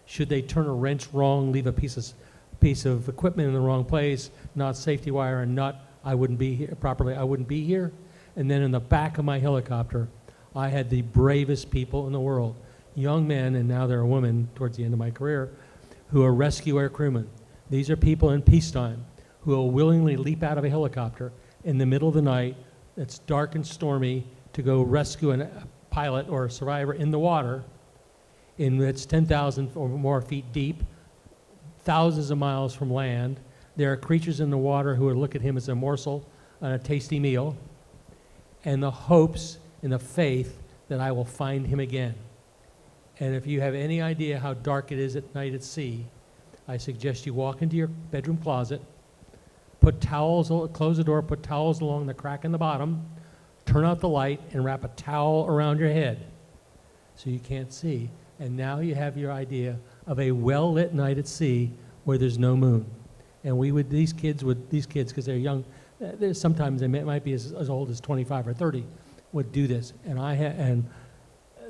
Should they turn a wrench wrong, leave a piece of equipment in the wrong place, not safety wire and nut, I wouldn't be here properly. I wouldn't be here. And then in the back of my helicopter, I had the bravest people in the world, young men, and now they're a woman towards the end of my career, who are rescue air crewmen. These are people in peacetime who will willingly leap out of a helicopter in the middle of the night that's dark and stormy to go rescue a pilot or a survivor in the water that's 10,000 or more feet deep, thousands of miles from land. There are creatures in the water who would look at him as a morsel on a tasty meal, and the hopes and the faith that I will find him again. And if you have any idea how dark it is at night at sea, I suggest you walk into your bedroom close the door, put towels along the crack in the bottom, turn out the light and wrap a towel around your head so you can't see. And now you have your idea of a well-lit night at sea where there's no moon. And these kids, because they're young, sometimes they might be as old as 25 or 30, would do this. And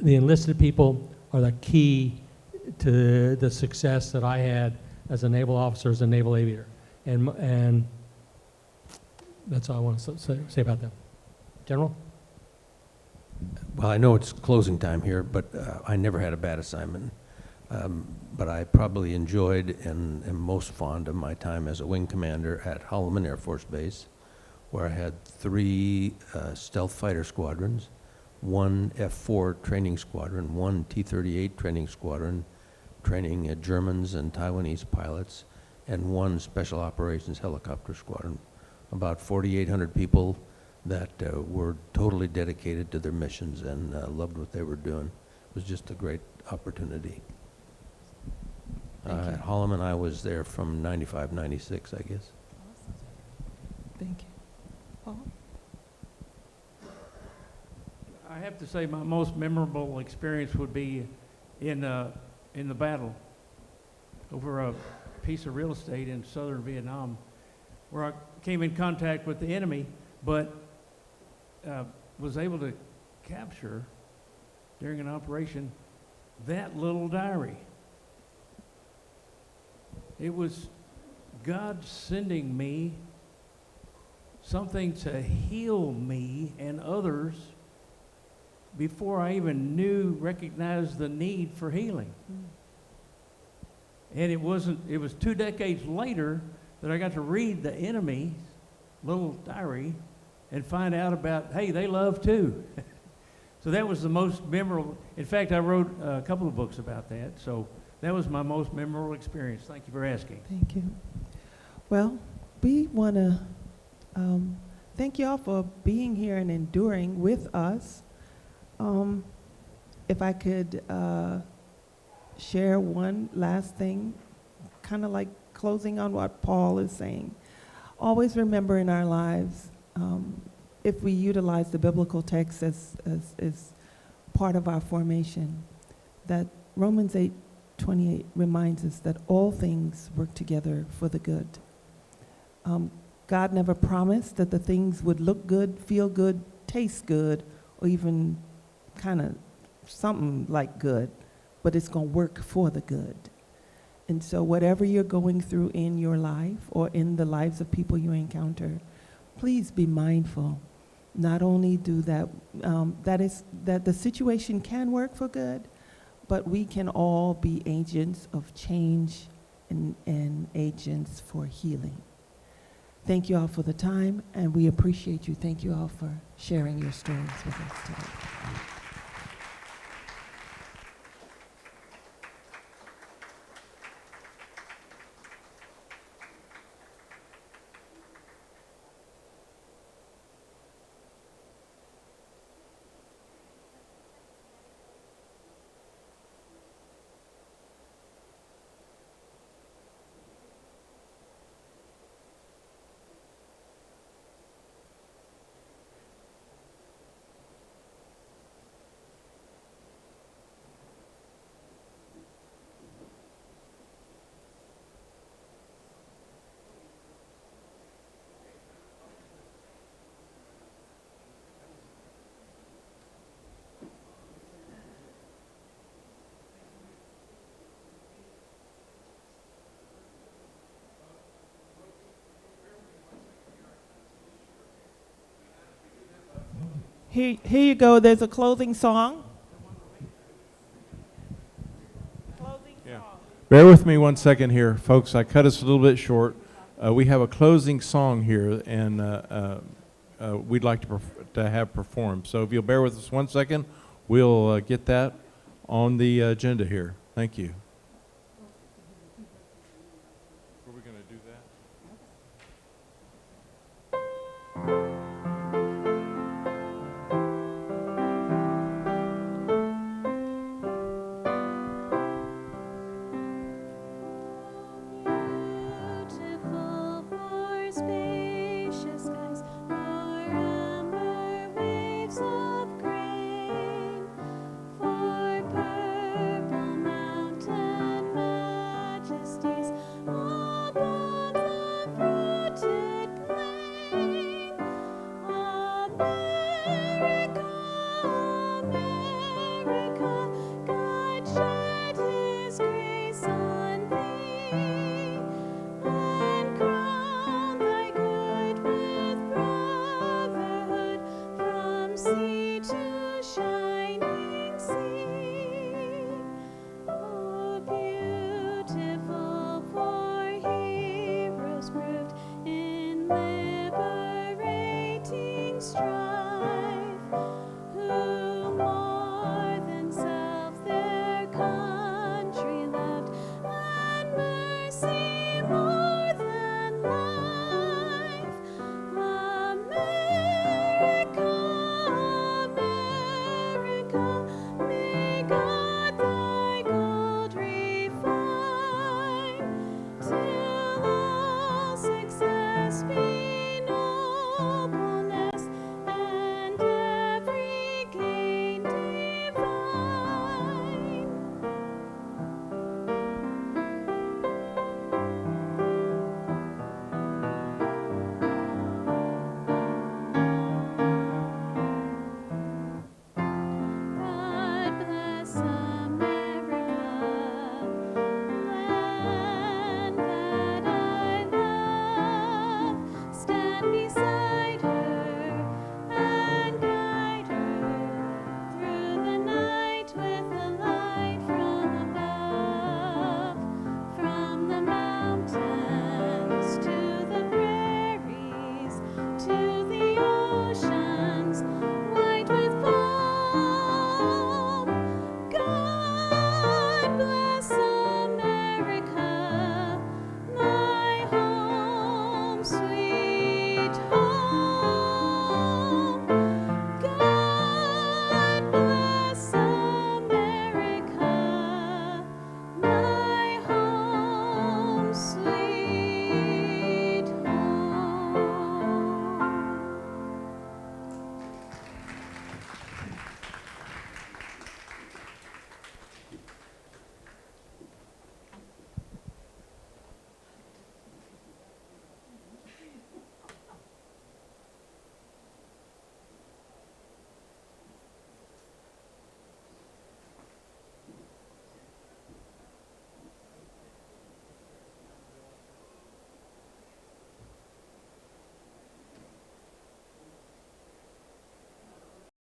the enlisted people are the key to the success that I had as a naval officer, as a naval aviator. And that's all I want to say about them. General? Well, I know it's closing time here, but I never had a bad assignment. But I probably enjoyed and am most fond of my time as a wing commander at Holloman Air Force Base, where I had 3 stealth fighter squadrons, 1 F-4 training squadron, 1 T-38 training squadron, training Germans and Taiwanese pilots, and 1 special operations helicopter squadron. About 4,800 people that were totally dedicated to their missions and loved what they were doing. It was just a great opportunity. At Holloman, I was there from 95, 96, I guess. Thank you. Paul? I have to say my most memorable experience would be in the battle over a piece of real estate in southern Vietnam, where I came in contact with the enemy, but was able to capture, during an operation, that little diary. It was God sending me something to heal me and others before I even recognized the need for healing. And it was 2 decades later that I got to read the enemy's little diary and find out about, hey, they love too. So that was the most memorable. In fact, I wrote a couple of books about that. So that was my most memorable experience. Thank you for asking. Thank you. Well, we want to thank you all for being here and enduring with us. If I could share one last thing, kind of like closing on what Paul is saying. Always remember in our lives, if we utilize the biblical text as part of our formation, that Romans 8:28 reminds us that all things work together for the good. God never promised that the things would look good, feel good, taste good, or even kind of something like good, but it's going to work for the good. And so whatever you're going through in your life or in the lives of people you encounter, please be mindful. Not only do that, that the situation can work for good, but we can all be agents of change and agents for healing. Thank you all for the time, and we appreciate you. Thank you all for sharing your stories with us today. Here you go. There's a closing song. Bear with me 1 second here, folks. I cut us a little bit short. We have a closing song here, and we'd like to have performed. So if you'll bear with us 1 second, we'll get that on the agenda here. Thank you.